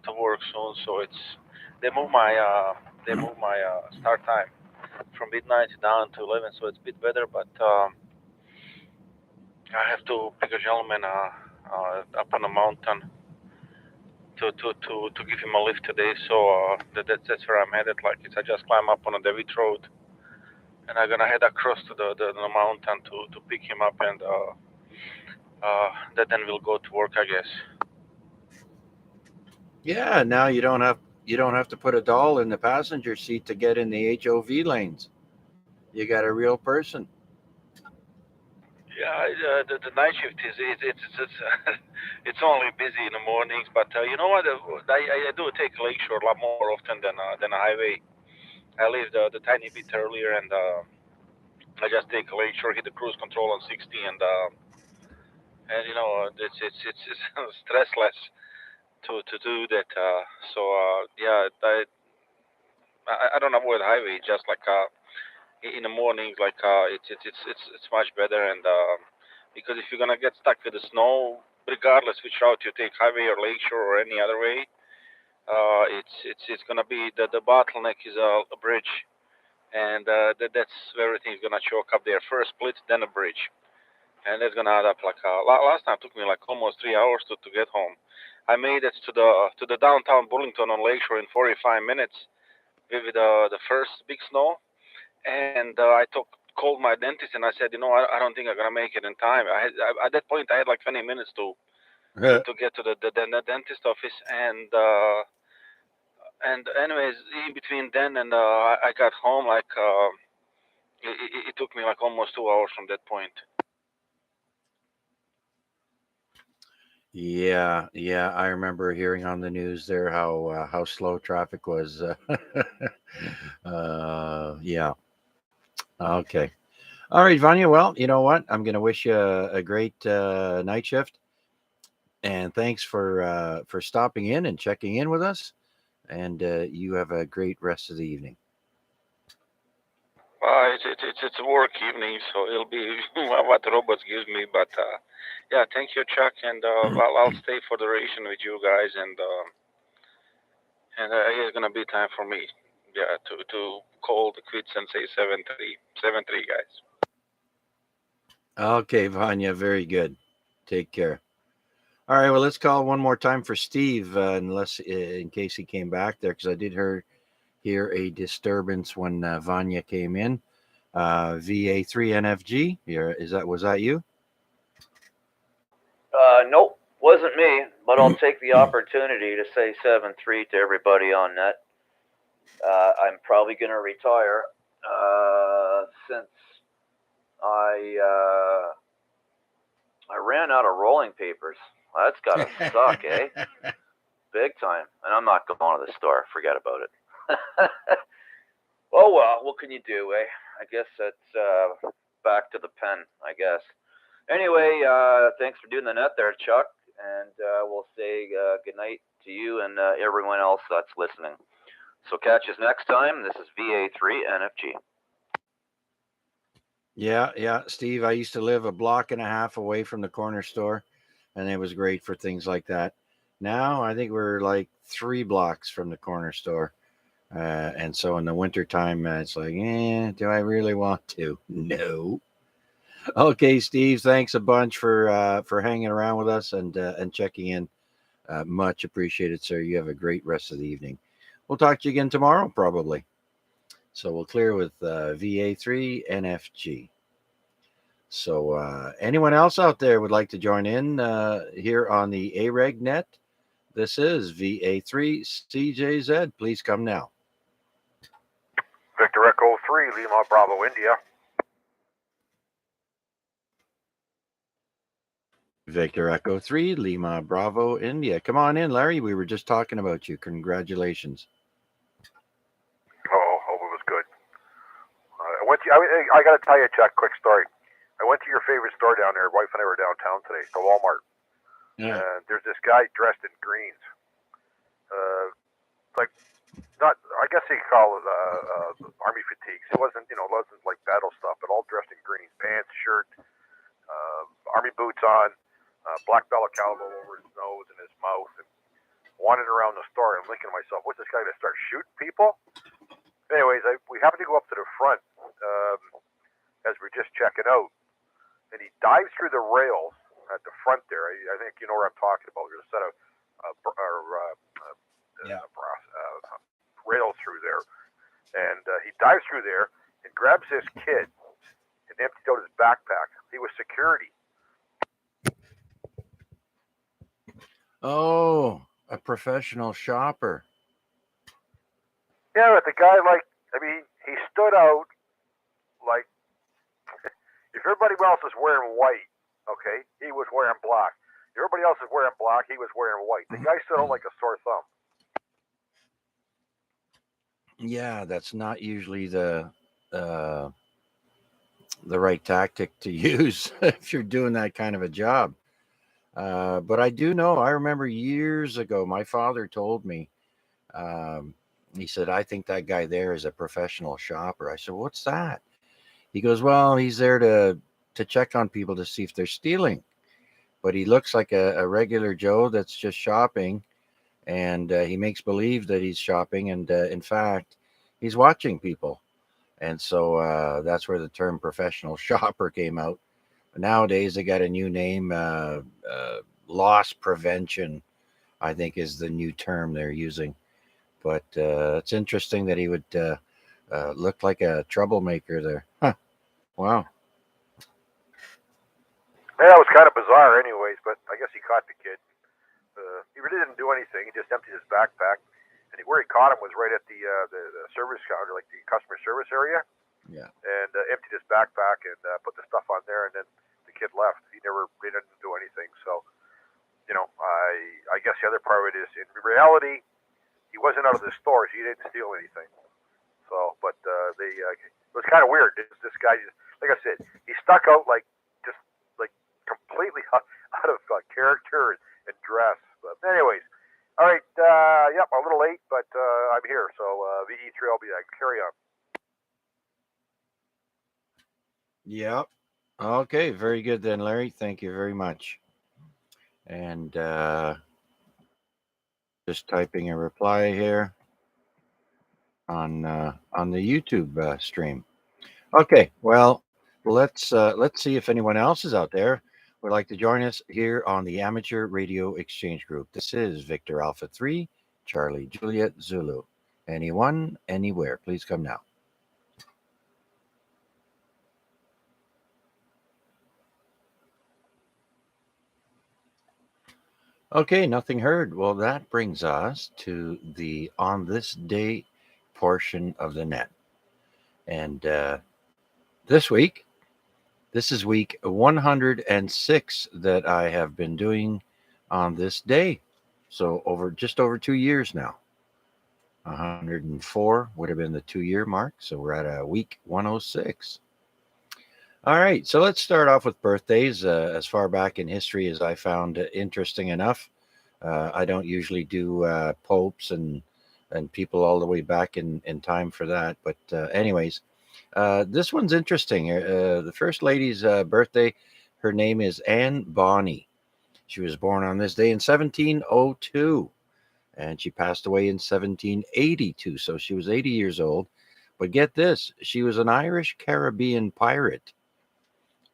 N: to work soon. So they move my start time from midnight down to 11, so it's a bit better. But I have to pick a gentleman up on the mountain to give him a lift today. So that's where I'm headed. Like I just climb up on a David Road, and I'm gonna head across to the mountain to pick him up, and then we'll go to work, I guess.
A: Yeah, now you don't have to put a doll in the passenger seat to get in the HOV lanes. You got a real person.
N: Yeah, the night shift is it's only busy in the mornings, but you know what? I do take Lakeshore a lot more often than a highway. I leave the tiny bit earlier, and I just take a Lakeshore, hit the cruise control on 60, and you know, it's stressless to do that. Yeah, I don't avoid highway. Just like in the mornings, like it's much better, and because if you're gonna get stuck with the snow, regardless which route you take, highway or Lakeshore or any other way, it's gonna be the bottleneck is a bridge, and that's where everything's gonna choke up there. First split, then a bridge, and that's gonna add up. Like last time, it took me like almost 3 hours to get home. I made it to the downtown Burlington on Lakeshore in 45 minutes with the first big snow, and called my dentist and I said, I don't think I'm gonna make it in time. At that point I had like 20 minutes to get to the dentist office, and anyways, in between then and I got home, like it took me like almost 2 hours from that point.
A: Yeah, I remember hearing on the news there how slow traffic was. Yeah. Okay. All right, Vanya. Well, you know what? I'm going to wish you a great night shift, and thanks for stopping in and checking in with us. And you have a great rest of the evening.
N: It's a work evening, so it'll be what robots gives me. But yeah, thank you, Chuck, and I'll stay for the duration with you guys, and it's gonna be time for me, yeah, to call the quits and say 7-3, guys.
A: Okay, Vanya. Very good. Take care. All right. Well, let's call one more time for Steve, unless in case he came back there, because I did hear a disturbance when Vanya came in. VA3 NFG. Was that you?
M: Nope, wasn't me. But I'll take the opportunity to say 7-3 to everybody on net. I'm probably gonna retire since I ran out of rolling papers. That's gotta suck, eh? Big time. And I'm not going to the store. Forget about it. Oh well, what can you do, eh? I guess that's back to the pen, I guess. Anyway, thanks for doing the net there, Chuck, and we'll say good night to you and everyone else that's listening. So catch us next time. This is VA3 NFG.
A: Yeah, Steve. I used to live a block and a half away from the corner store, and it was great for things like that. Now I think we're like 3 blocks from the corner store. And so in the wintertime, it's like, do I really want to? No. Okay, Steve, thanks a bunch for hanging around with us and checking in. Much appreciated, sir. You have a great rest of the evening. We'll talk to you again tomorrow, probably. So we'll clear with VA3 NFG. So anyone else out there would like to join in here on the AREG net? This is VA3 CJZ. Please come now.
O: Victor Echo 3, Lima Bravo, India.
A: Victor Echo 3, Lima Bravo, India. Come on in, Larry. We were just talking about you. Congratulations.
O: Oh, hope it was good. I got to tell you, Chuck, quick story. I went to your favorite store down there. Wife and I were downtown today, the Walmart.
A: Yeah.
O: And there's this guy dressed in greens. I guess you could call it army fatigues. It wasn't like battle stuff, but all dressed in greens. Pants, shirt, army boots on, black balaclava over his nose and his mouth, and wandered around the store. I'm thinking to myself, what's this guy going to start shooting people? Anyways, we happened to go up to the front as we're just checking out, and he dives through the rails at the front there. I think you know where I'm talking about. There's a set of rails through there, and he dives through there and grabs this kid and empties out his backpack. He was security.
A: Oh, a professional shopper.
O: Yeah, but the guy, he stood out like if everybody else is wearing white, okay, he was wearing black. Everybody else is wearing black, he was wearing white. The guy stood out like a sore thumb.
A: Yeah, that's not usually the the right tactic to use if you're doing that kind of a job. But I do know, I remember years ago, my father told me, um, he said, I think that guy there is a professional shopper. I said, what's that? He goes, well, he's there to check on people to see if they're stealing. But he looks like a regular Joe that's just shopping, and he makes believe that he's shopping, and in fact, he's watching people. And so that's where the term professional shopper came out. Nowadays, they got a new name, loss prevention, I think is the new term they're using. But it's interesting that he would look like a troublemaker there. Huh. Wow.
O: Yeah, it was kind of bizarre, anyways. But I guess he caught the kid. He really didn't do anything. He just emptied his backpack, and where he caught him was right at the service counter, like the customer service area.
A: Yeah.
O: And emptied his backpack and put the stuff on there, and then the kid left. He didn't do anything. So, I guess the other part of it is, in reality, he wasn't out of the store, so he didn't steal anything. So, but it was kind of weird. This guy, just, like I said, he stuck out like completely out of character and dress. But anyways, all right, yep, a little late, but I'm here. So VE3, I'll be back. Carry on.
A: Yep. Okay, very good then, Larry. Thank you very much. And just typing a reply here on the YouTube stream. Okay, well, let's see if anyone else is out there would like to join us here on the Amateur Radio Exchange Group. This is Victor Alpha 3, Charlie Juliet Zulu. Anyone, anywhere, please come now. Okay, nothing heard. Well, that brings us to the on this day portion of the net. And this week, this is week 106 that I have been doing on this day. So just over 2 years now. 104 would have been the 2-year mark. So we're at a week 106. All right, so let's start off with birthdays. As far back in history as I found interesting enough. I don't usually do popes and people all the way back in time for that. But anyways, this one's interesting. The First Lady's birthday, her name is Anne Bonny. She was born on this day in 1702, and she passed away in 1782. So she was 80 years old. But get this, she was an Irish Caribbean pirate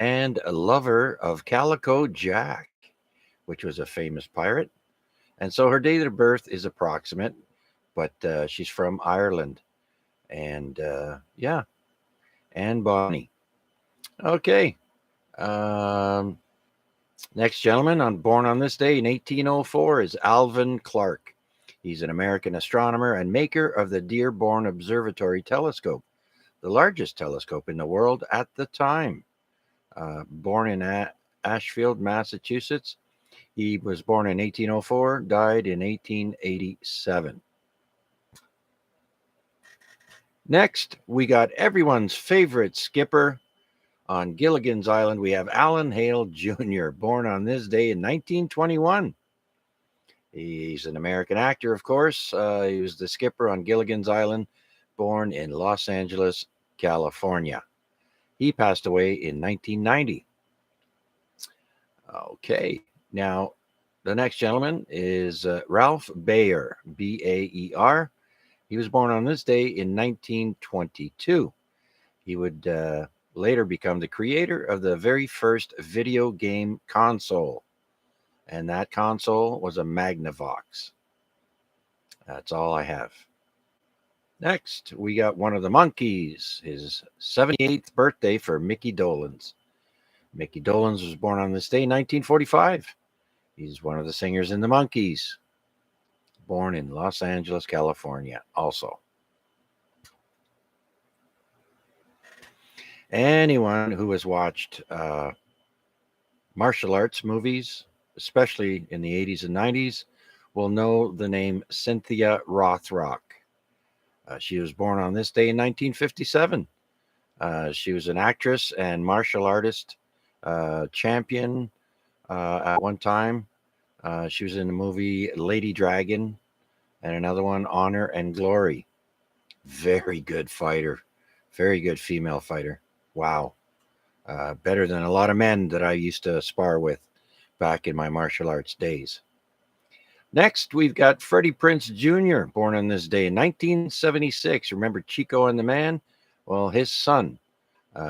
A: and a lover of Calico Jack, which was a famous pirate. And so her date of birth is approximate, but she's from Ireland. And yeah, Anne Bonny. Okay. Next gentleman born on this day in 1804 is Alvin Clark. He's an American astronomer and maker of the Dearborn Observatory telescope, the largest telescope in the world at the time. Born in Ashfield, Massachusetts. He was born in 1804, died in 1887. Next, we got everyone's favorite skipper on Gilligan's Island. We have Alan Hale Jr., born on this day in 1921. He's an American actor, of course. He was the skipper on Gilligan's Island, born in Los Angeles, California. He passed away in 1990. Okay, now the next gentleman is Ralph Baer, Baer. He was born on this day in 1922. He would later become the creator of the very first video game console. And that console was a Magnavox. That's all I have. Next, we got one of the Monkees, his 78th birthday for Mickey Dolenz. Mickey Dolenz was born on this day in 1945. He's one of the singers in the Monkees. Born in Los Angeles, California, also. Anyone who has watched martial arts movies, especially in the 80s and 90s, will know the name Cynthia Rothrock. She was born on this day in 1957. She was an actress and martial artist champion at one time. She was in the movie Lady Dragon and another one, Honor and Glory. Very good fighter. Very good female fighter. Wow. Better than a lot of men that I used to spar with back in my martial arts days. Next, we've got Freddie Prinze Jr., born on this day in 1976. Remember Chico and the Man? Well, his son,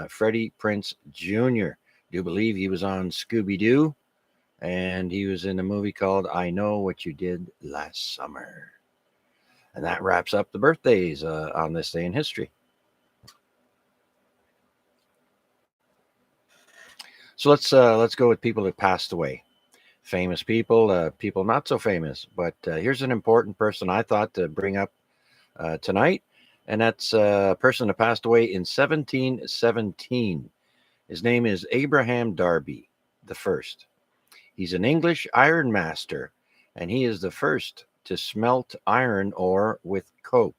A: Freddie Prinze Jr. Do believe he was on Scooby-Doo, and he was in a movie called I Know What You Did Last Summer. And that wraps up the birthdays on this day in history. So let's go with people that passed away. Famous people, people not so famous. But here's an important person I thought to bring up tonight, and that's a person that passed away in 1717. His name is Abraham Darby the First. He's an English iron master, and he is the first to smelt iron ore with coke.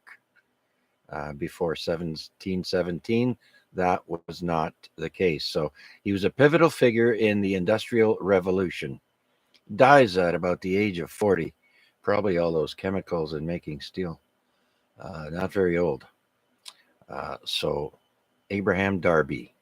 A: Before 1717, that was not the case. So he was a pivotal figure in the Industrial Revolution. Dies at about the age of 40. Probably all those chemicals in making steel. Not very old. So Abraham Darby.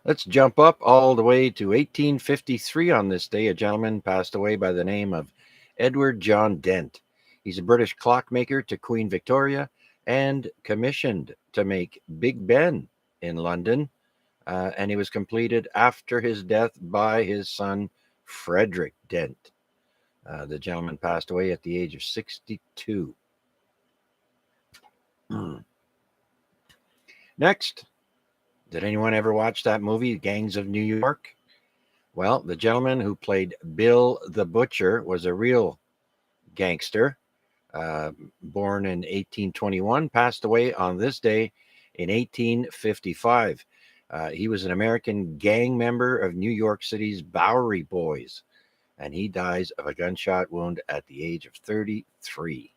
A: Let's jump up all the way to 1853 on this day. A gentleman passed away by the name of Edward John Dent. He's a British clockmaker to Queen Victoria and commissioned to make Big Ben in London. And he was completed after his death by his son, Frederick Dent. The gentleman passed away at the age of 62. Next, did anyone ever watch that movie, Gangs of New York? Well, the gentleman who played Bill the Butcher was a real gangster. Born in 1821, passed away on this day in 1855. He was an American gang member of New York City's Bowery Boys, and he dies of a gunshot wound at the age of 33.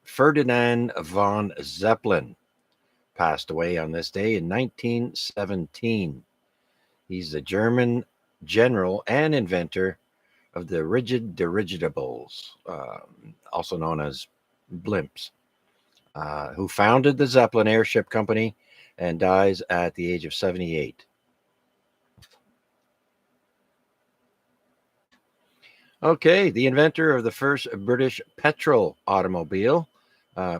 A: Ferdinand von Zeppelin passed away on this day in 1917. He's the German general and inventor of the rigid dirigibles, also known as blimps, who founded the Zeppelin Airship Company and dies at the age of 78. Okay, the inventor of the first British petrol automobile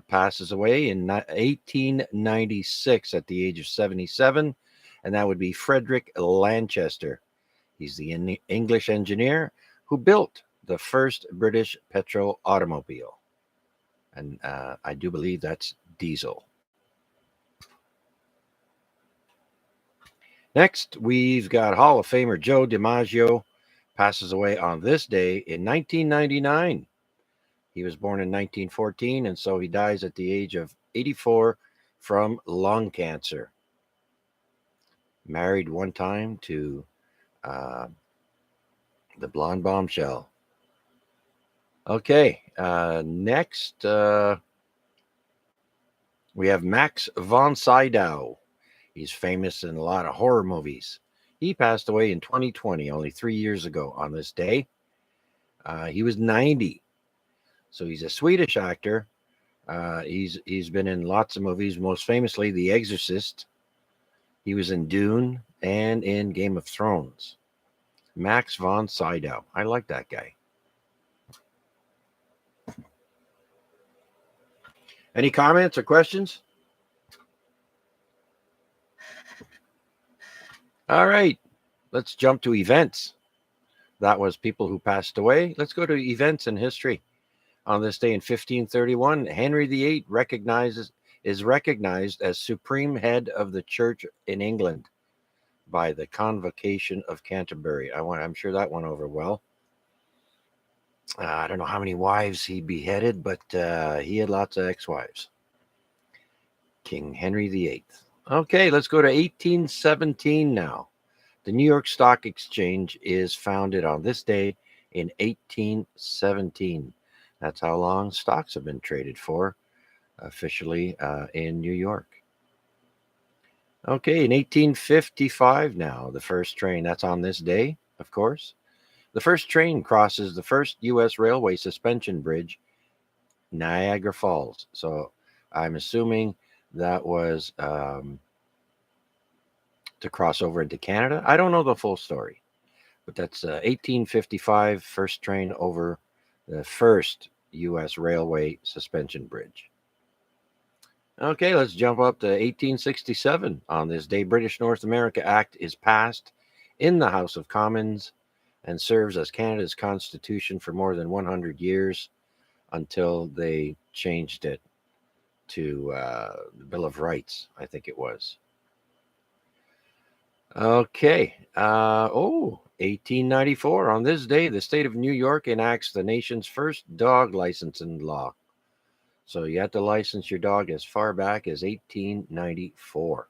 A: passes away in 1896 at the age of 77, and that would be Frederick Lanchester. He's the English engineer who built the first British petrol automobile. And I do believe that's diesel. Next, we've got Hall of Famer Joe DiMaggio, passes away on this day in 1999. He was born in 1914, and so he dies at the age of 84 from lung cancer. Married one time to the blonde bombshell. Okay, next we have Max von Sydow. He's famous in a lot of horror movies. He passed away in 2020, only 3 years ago on this day. He was 90. So he's a Swedish actor. He's been in lots of movies, most famously The Exorcist. He was in Dune and in Game of Thrones. Max von Sydow. I like that guy. Any comments or questions? All right, let's jump to events. That was people who passed away. Let's go to events in history. On this day in 1531, Henry VIII is recognized as supreme head of the church in England by the Convocation of Canterbury. I'm sure that went over well. I don't know how many wives he beheaded, but he had lots of ex-wives. King Henry VIII. Okay, let's go to 1817 now. The New York Stock Exchange is founded on this day in 1817. That's how long stocks have been traded for officially in New York. Okay, in 1855 now, the first train, that's on this day, of course. The first train crosses the first U.S. railway suspension bridge, Niagara Falls. So I'm assuming that was to cross over into Canada. I don't know the full story, but that's 1855, first train over the first U.S. railway suspension bridge. Okay, let's jump up to 1867. On this day, British North America Act is passed in the House of Commons and serves as Canada's constitution for more than 100 years until they changed it to the Bill of Rights, I think it was. Okay. 1894. On this day, the state of New York enacts the nation's first dog licensing law. So you have to license your dog as far back as 1894.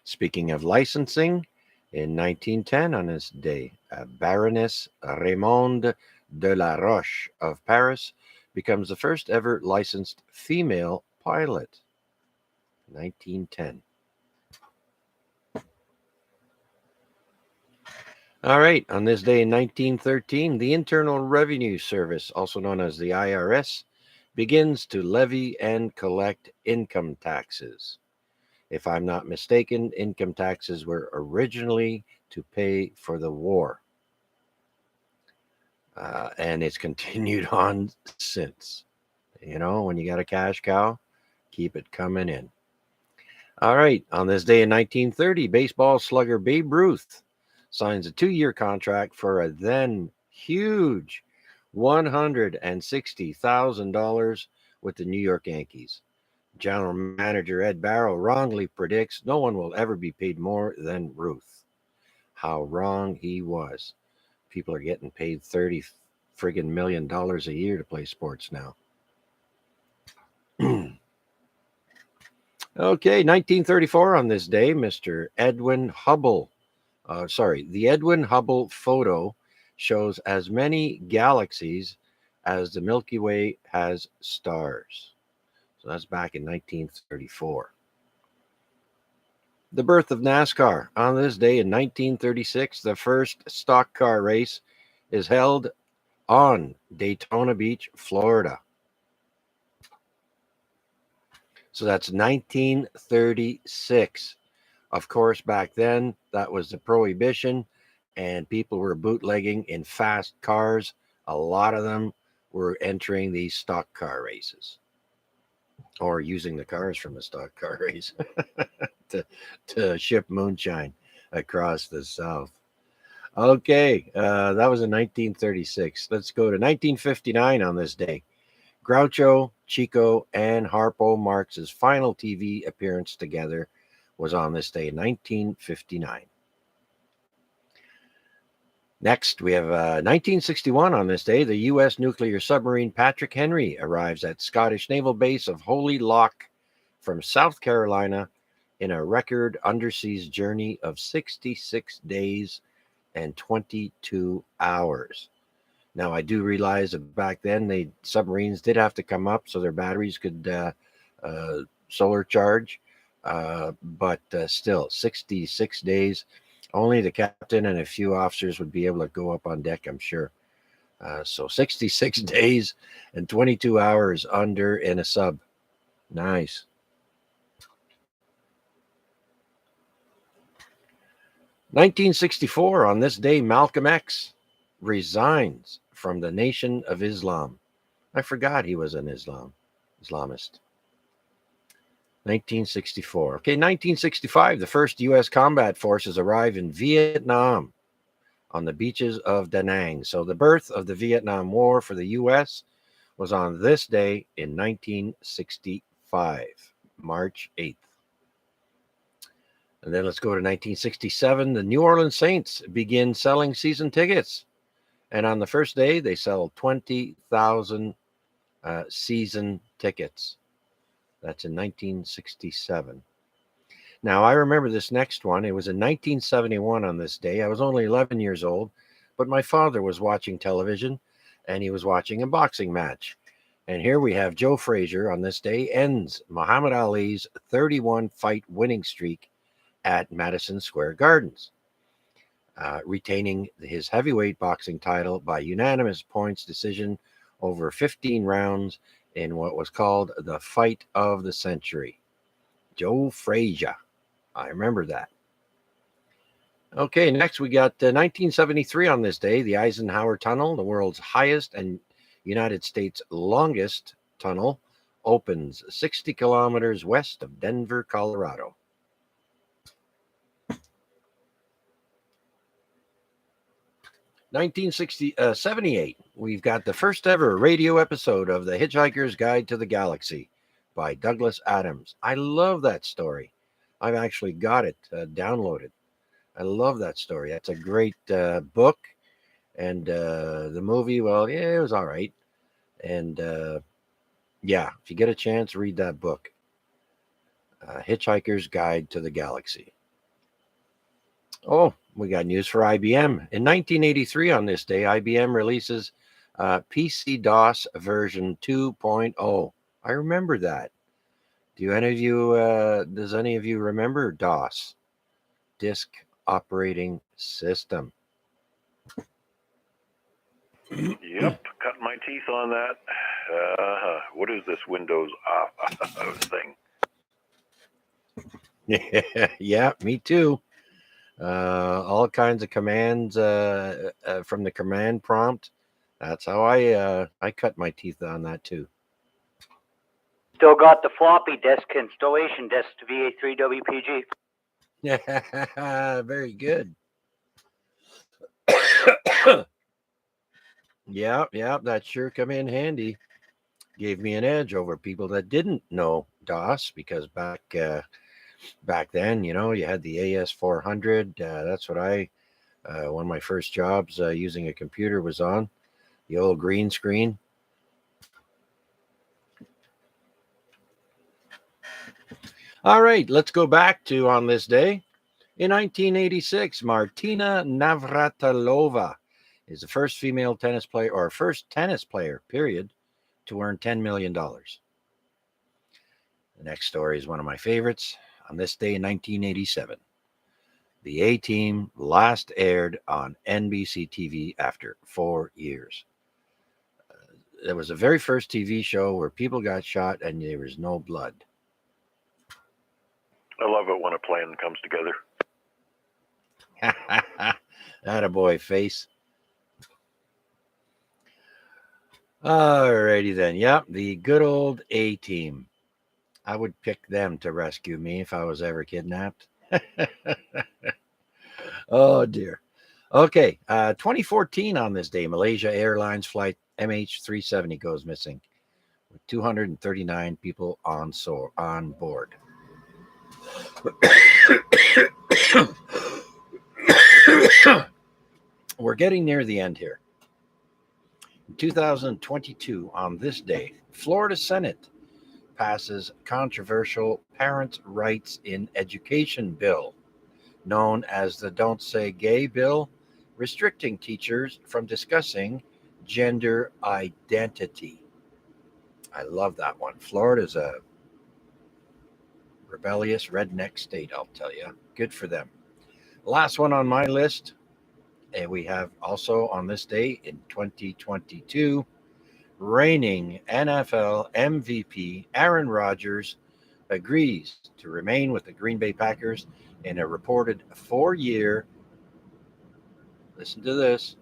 A: Speaking of licensing, in 1910 on this day, Baroness Raymonde de la Roche of Paris becomes the first ever licensed female pilot. 1910. All right, on this day in 1913, the Internal Revenue Service, also known as the IRS, begins to levy and collect income taxes. If I'm not mistaken, income taxes were originally to pay for the war. And it's continued on since. You know, when you got a cash cow, keep it coming in. All right, on this day in 1930, baseball slugger Babe Ruth signs a 2-year contract for a then huge $160,000 with the New York Yankees. General manager Ed Barrow wrongly predicts no one will ever be paid more than Ruth. How wrong he was. People are getting paid $30 friggin' million a year to play sports now. Okay, 1934 on this day, Mr. Edwin Hubble. The Edwin Hubble photo shows as many galaxies as the Milky Way has stars. So that's back in 1934. The birth of NASCAR. On this day in 1936, the first stock car race is held on Daytona Beach, Florida. So that's 1936. Of course, back then, that was the prohibition, and people were bootlegging in fast cars. A lot of them were entering these stock car races or using the cars from a stock car race to ship moonshine across the South. Okay, that was in 1936. Let's go to 1959 on this day. Groucho, Chico, and Harpo Marx's final TV appearance together was on this day in 1959. Next, we have 1961 on this day. The U.S. nuclear submarine Patrick Henry arrives at Scottish Naval Base of Holy Loch from South Carolina in a record undersea journey of 66 days and 22 hours. Now, I do realize that back then, submarines did have to come up so their batteries could solar charge. But still, 66 days. Only the captain and a few officers would be able to go up on deck, I'm sure. So 66 days and 22 hours under in a sub. Nice. (1964) on this day, Malcolm X resigns from the Nation of Islam. I forgot he was an Islamist. 1964. Okay, 1965, the first U.S. combat forces arrive in Vietnam on the beaches of Da Nang. So the birth of the Vietnam War for the U.S. was on this day in 1965, March 8th. And then let's go to 1967. The New Orleans Saints begin selling season tickets. And on the first day, they sell 20,000 season tickets. That's in 1967. Now, I remember this next one. It was in 1971 on this day. I was only 11 years old, but my father was watching television, and he was watching a boxing match. And here we have Joe Frazier on this day ends Muhammad Ali's 31 fight winning streak at Madison Square Gardens, retaining his heavyweight boxing title by unanimous points decision over 15 rounds in what was called the fight of the century. Joe Frazier. I remember that. Okay, next we got 1973 on this day. The Eisenhower Tunnel, the world's highest and United States longest tunnel, opens 60 kilometers west of Denver, Colorado. $1978, we've got the first ever radio episode of The Hitchhiker's Guide to the Galaxy by Douglas Adams. I love that story. I've actually got it downloaded. I love that story. That's a great book. And the movie, well, yeah, it was all right. And yeah, if you get a chance, read that book. Hitchhiker's Guide to the Galaxy. Oh, we got news for IBM. In 1983, on this day, IBM releases PC-DOS version 2.0. I remember that. Does any of you remember DOS? Disk Operating System.
E: Yep, cut my teeth on that. What is this Windows thing?
A: Yeah, me too. All kinds of commands from the command prompt. That's how I cut my teeth on that too.
J: Still got the floppy disk installation disk to VA3WPG.
A: Yeah, very good. Yeah, that sure come in handy. Gave me an edge over people that didn't know DOS, because back then, you had the AS400. That's what one of my first jobs using a computer was on, the old green screen. All right, let's go back to on this day. In 1986, Martina Navratilova is the first female tennis player, or first tennis player, period, to earn $10 million. The next story is one of my favorites. On this day in 1987, the A-Team last aired on NBC TV after 4 years. It was the very first TV show where people got shot and there was no blood.
E: I love it when a plan comes together.
A: Attaboy, face. Alrighty then. Yep, the good old A-Team. I would pick them to rescue me if I was ever kidnapped. Oh, dear. Okay, 2014 on this day, Malaysia Airlines flight MH370 goes missing with 239 people on board. We're getting near the end here. In 2022, on this day, Florida Senate passes controversial Parents' Rights in Education bill, known as the Don't Say Gay bill, restricting teachers from discussing gender identity. I love that one. Florida's a rebellious redneck state, I'll tell you. Good for them. Last one on my list, and we have also on this day in 2022, reigning NFL MVP Aaron Rodgers agrees to remain with the Green Bay Packers in a reported 4-year, listen to this,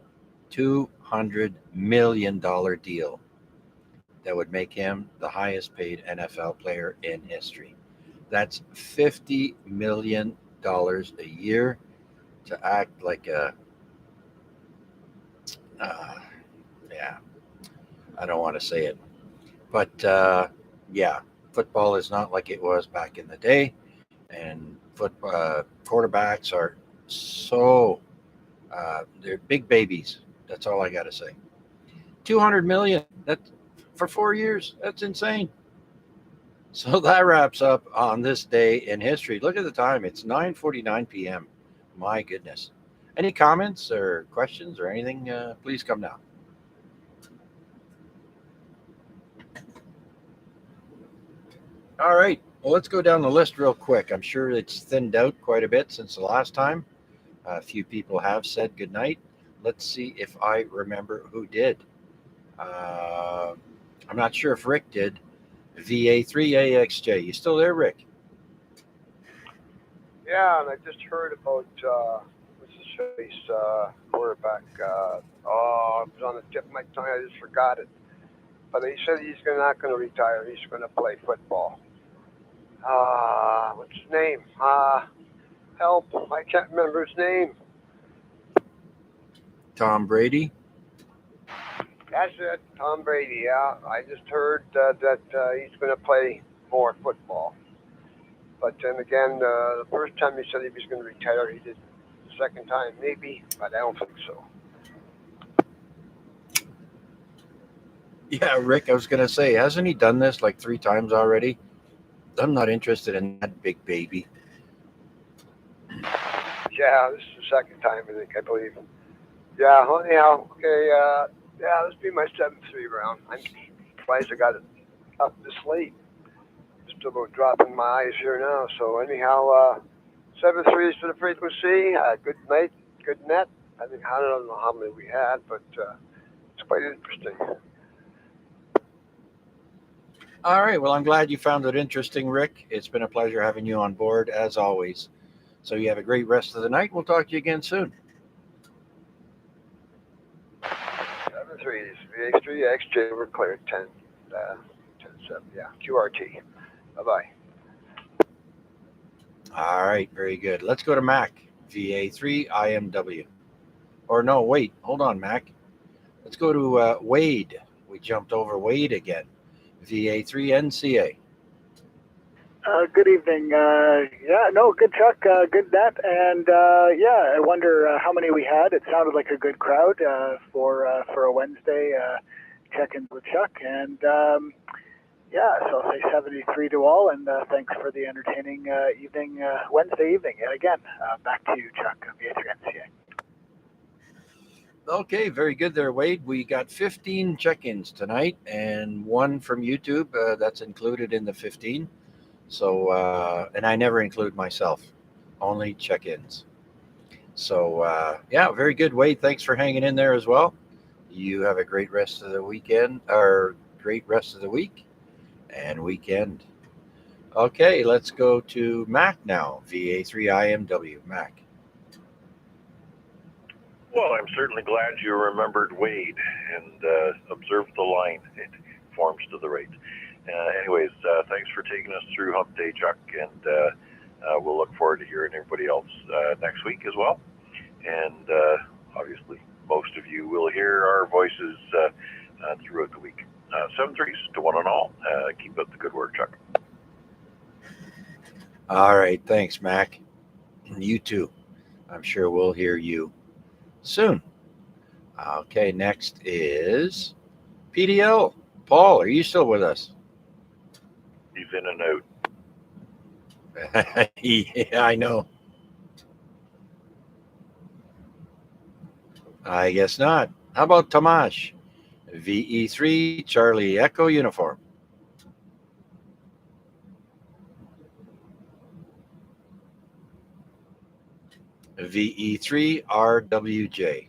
A: $200 million deal that would make him the highest paid NFL player in history. That's $50 million a year to act like a, yeah, I don't want to say it. But yeah, football is not like it was back in the day. And quarterbacks are so, they're big babies. That's all I got to say. 200 million, that's for 4 years. That's insane. So that wraps up on this day in history. Look at the time. It's 9:49 p.m. My goodness. Any comments or questions or anything? Please come down. All right. Well, let's go down the list real quick. I'm sure it's thinned out quite a bit since the last time. A few people have said goodnight. Let's see if I remember who did. I'm not sure if Rick did. VA3AXJ. You still there, Rick?
B: Yeah, and I just heard about what's his face quarterback. Oh, it was on the tip of my tongue. I just forgot it. But he said he's not going to retire. He's going to play football. What's his name? Help! I can't remember his name.
A: Tom Brady.
B: That's it, Tom Brady. Yeah, I just heard that he's going to play more football. But then again, the first time he said he was going to retire, he did. The second time, maybe, but I don't think so.
A: Yeah, Rick, I was going to say, hasn't he done this like 3 times already? I'm not interested in that big baby.
B: Yeah, this is the second time, I believe. Yeah, anyhow, okay, yeah, this will be my 7-3 round. I'm surprised I got it up this late. Just about dropping my eyes here now. So anyhow, 7-3 is for the frequency. Good night, good net. I don't know how many we had, but it's quite interesting.
A: All right. Well, I'm glad you found it interesting, Rick. It's been a pleasure having you on board as always. So you have a great rest of the night. We'll talk to you again soon.
B: 7-3 is VH3 XJ. We're clear. 10-7. Yeah, QRT. Bye-bye.
A: All right. Very good. Let's go to Mac. VA3 IMW. Or no, wait. Hold on, Mac. Let's go to Wade. We jumped over Wade again. VA3 NCA.
C: Good evening. Good Chuck, good net, and I wonder how many we had. It sounded like a good crowd for a Wednesday check-ins with Chuck, and so I'll say 73 to all, and thanks for the entertaining Wednesday evening. And again, back to you, Chuck, VA3 NCA.
A: Okay, very good there, Wade. We got 15 check-ins tonight and 1 from YouTube. That's included in the 15. So, and I never include myself, only check-ins. So, very good, Wade. Thanks for hanging in there as well. You have a great rest of the weekend, or great rest of the week and weekend. Okay, let's go to Mac now, VA3IMW. Mac.
E: Well, I'm certainly glad you remembered Wade and observed the line it forms to the right. Anyways, thanks for taking us through Hump Day, Chuck, and we'll look forward to hearing everybody else next week as well. And obviously, most of you will hear our voices throughout the week. 7-3s to one and all. Keep up the good work, Chuck.
A: All right, thanks, Mac. You too. I'm sure we'll hear you soon. Okay, next is PDL. Paul, are you still with us?
E: He's in and
A: out. Yeah, I know. I guess not. How about Tomash? VE3 Charlie Echo Uniform. VE3 RWJ.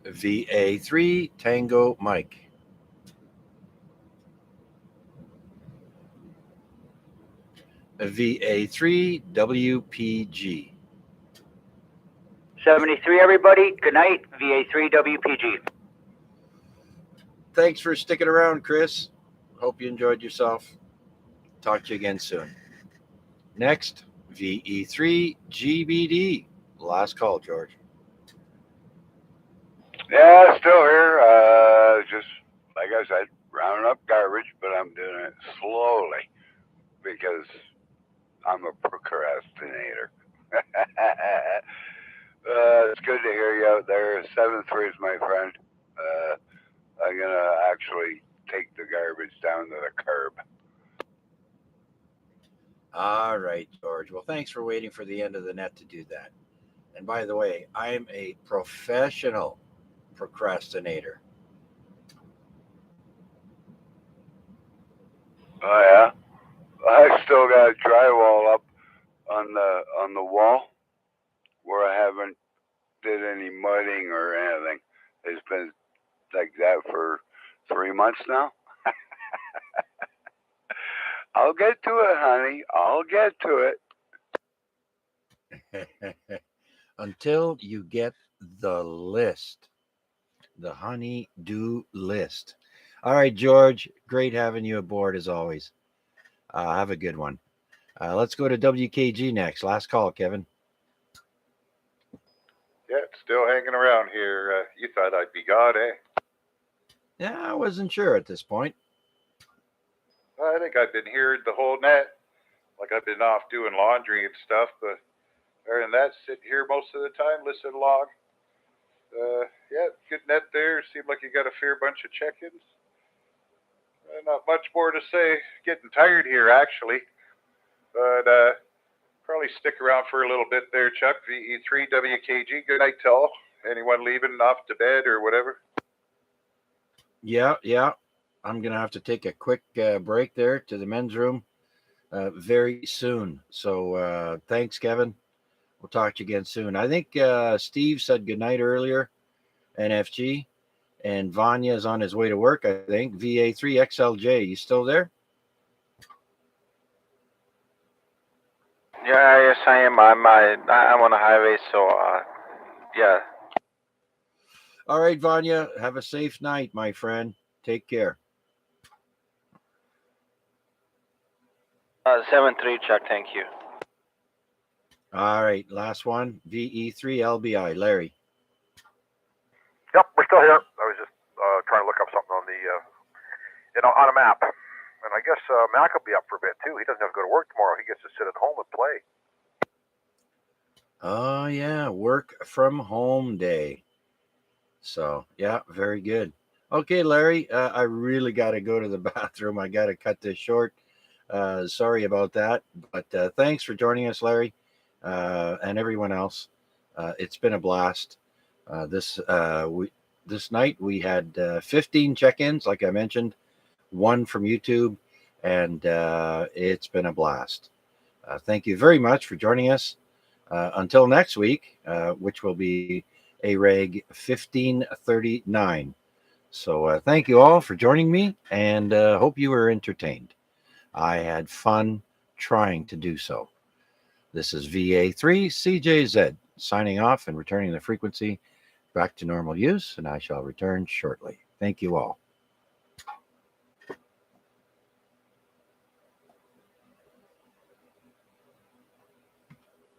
A: VA3 Tango Mike. VA3 WPG.
J: 73, everybody. Good night, VA3 WPG.
A: Thanks for sticking around, Chris. Hope you enjoyed yourself. Talk to you again soon. Next, VE3 GBD. Last call, George.
K: Yeah, still here. Just like I said, rounding up garbage, but I'm doing it slowly because I'm a procrastinator. It's good to hear you out there. 7-3 is my friend. I'm gonna actually take the garbage down to the curb.
A: Well, thanks for waiting for the end of the net to do that. And by the way, I'm a professional procrastinator.
K: Oh yeah, I still got drywall up on the wall where I haven't did any mudding or anything. It's been like that for 3 months now. I'll get to it, honey. I'll get to
A: it. Until you get the list, the honey-do list. All right, George, great having you aboard as always. Have a good one. Let's go to WKG next. Last call, Kevin.
L: Yeah, it's still hanging around here. You thought I'd be gone, eh?
A: Yeah, I wasn't sure at this point.
L: I think I've been here the whole net. Like I've been off doing laundry and stuff, but other than that, sitting here most of the time, listening along. Yeah, good net there. Seemed like you got a fair bunch of check-ins. Not much more to say. Getting tired here, actually. But probably stick around for a little bit there, Chuck. VE3 WKG. Good night to all. Anyone leaving off to bed or whatever?
A: Yeah. I'm going to have to take a quick break there to the men's room very soon. So thanks, Kevin. We'll talk to you again soon. I think Steve said goodnight earlier, NFG, and Vanya is on his way to work, I think. VA3XLJ, you still there?
N: Yeah, yes, I am. I'm on the highway, so yeah.
A: All right, Vanya, have a safe night, my friend. Take care.
N: 7-3, Chuck. Thank you.
A: All right, last one. VE3LBI, Larry.
O: Yep, we're still here. I was just trying to look up something on the, on a map. And I guess Mac will be up for a bit too. He doesn't have to go to work tomorrow. He gets to sit at home and play.
A: Oh, yeah, work from home day. So, yeah, very good. Okay, Larry, I really got to go to the bathroom. I got to cut this short. Sorry about that. But thanks for joining us, Larry, and everyone else. It's been a blast. This night we had 15 check-ins, like I mentioned, one from YouTube, and it's been a blast. Thank you very much for joining us. Until next week, which will be AREG 1539. So thank you all for joining me, and hope you were entertained. I had fun trying to do so. This is VA3CJZ signing off and returning the frequency back to normal use, and I shall return shortly. Thank you all.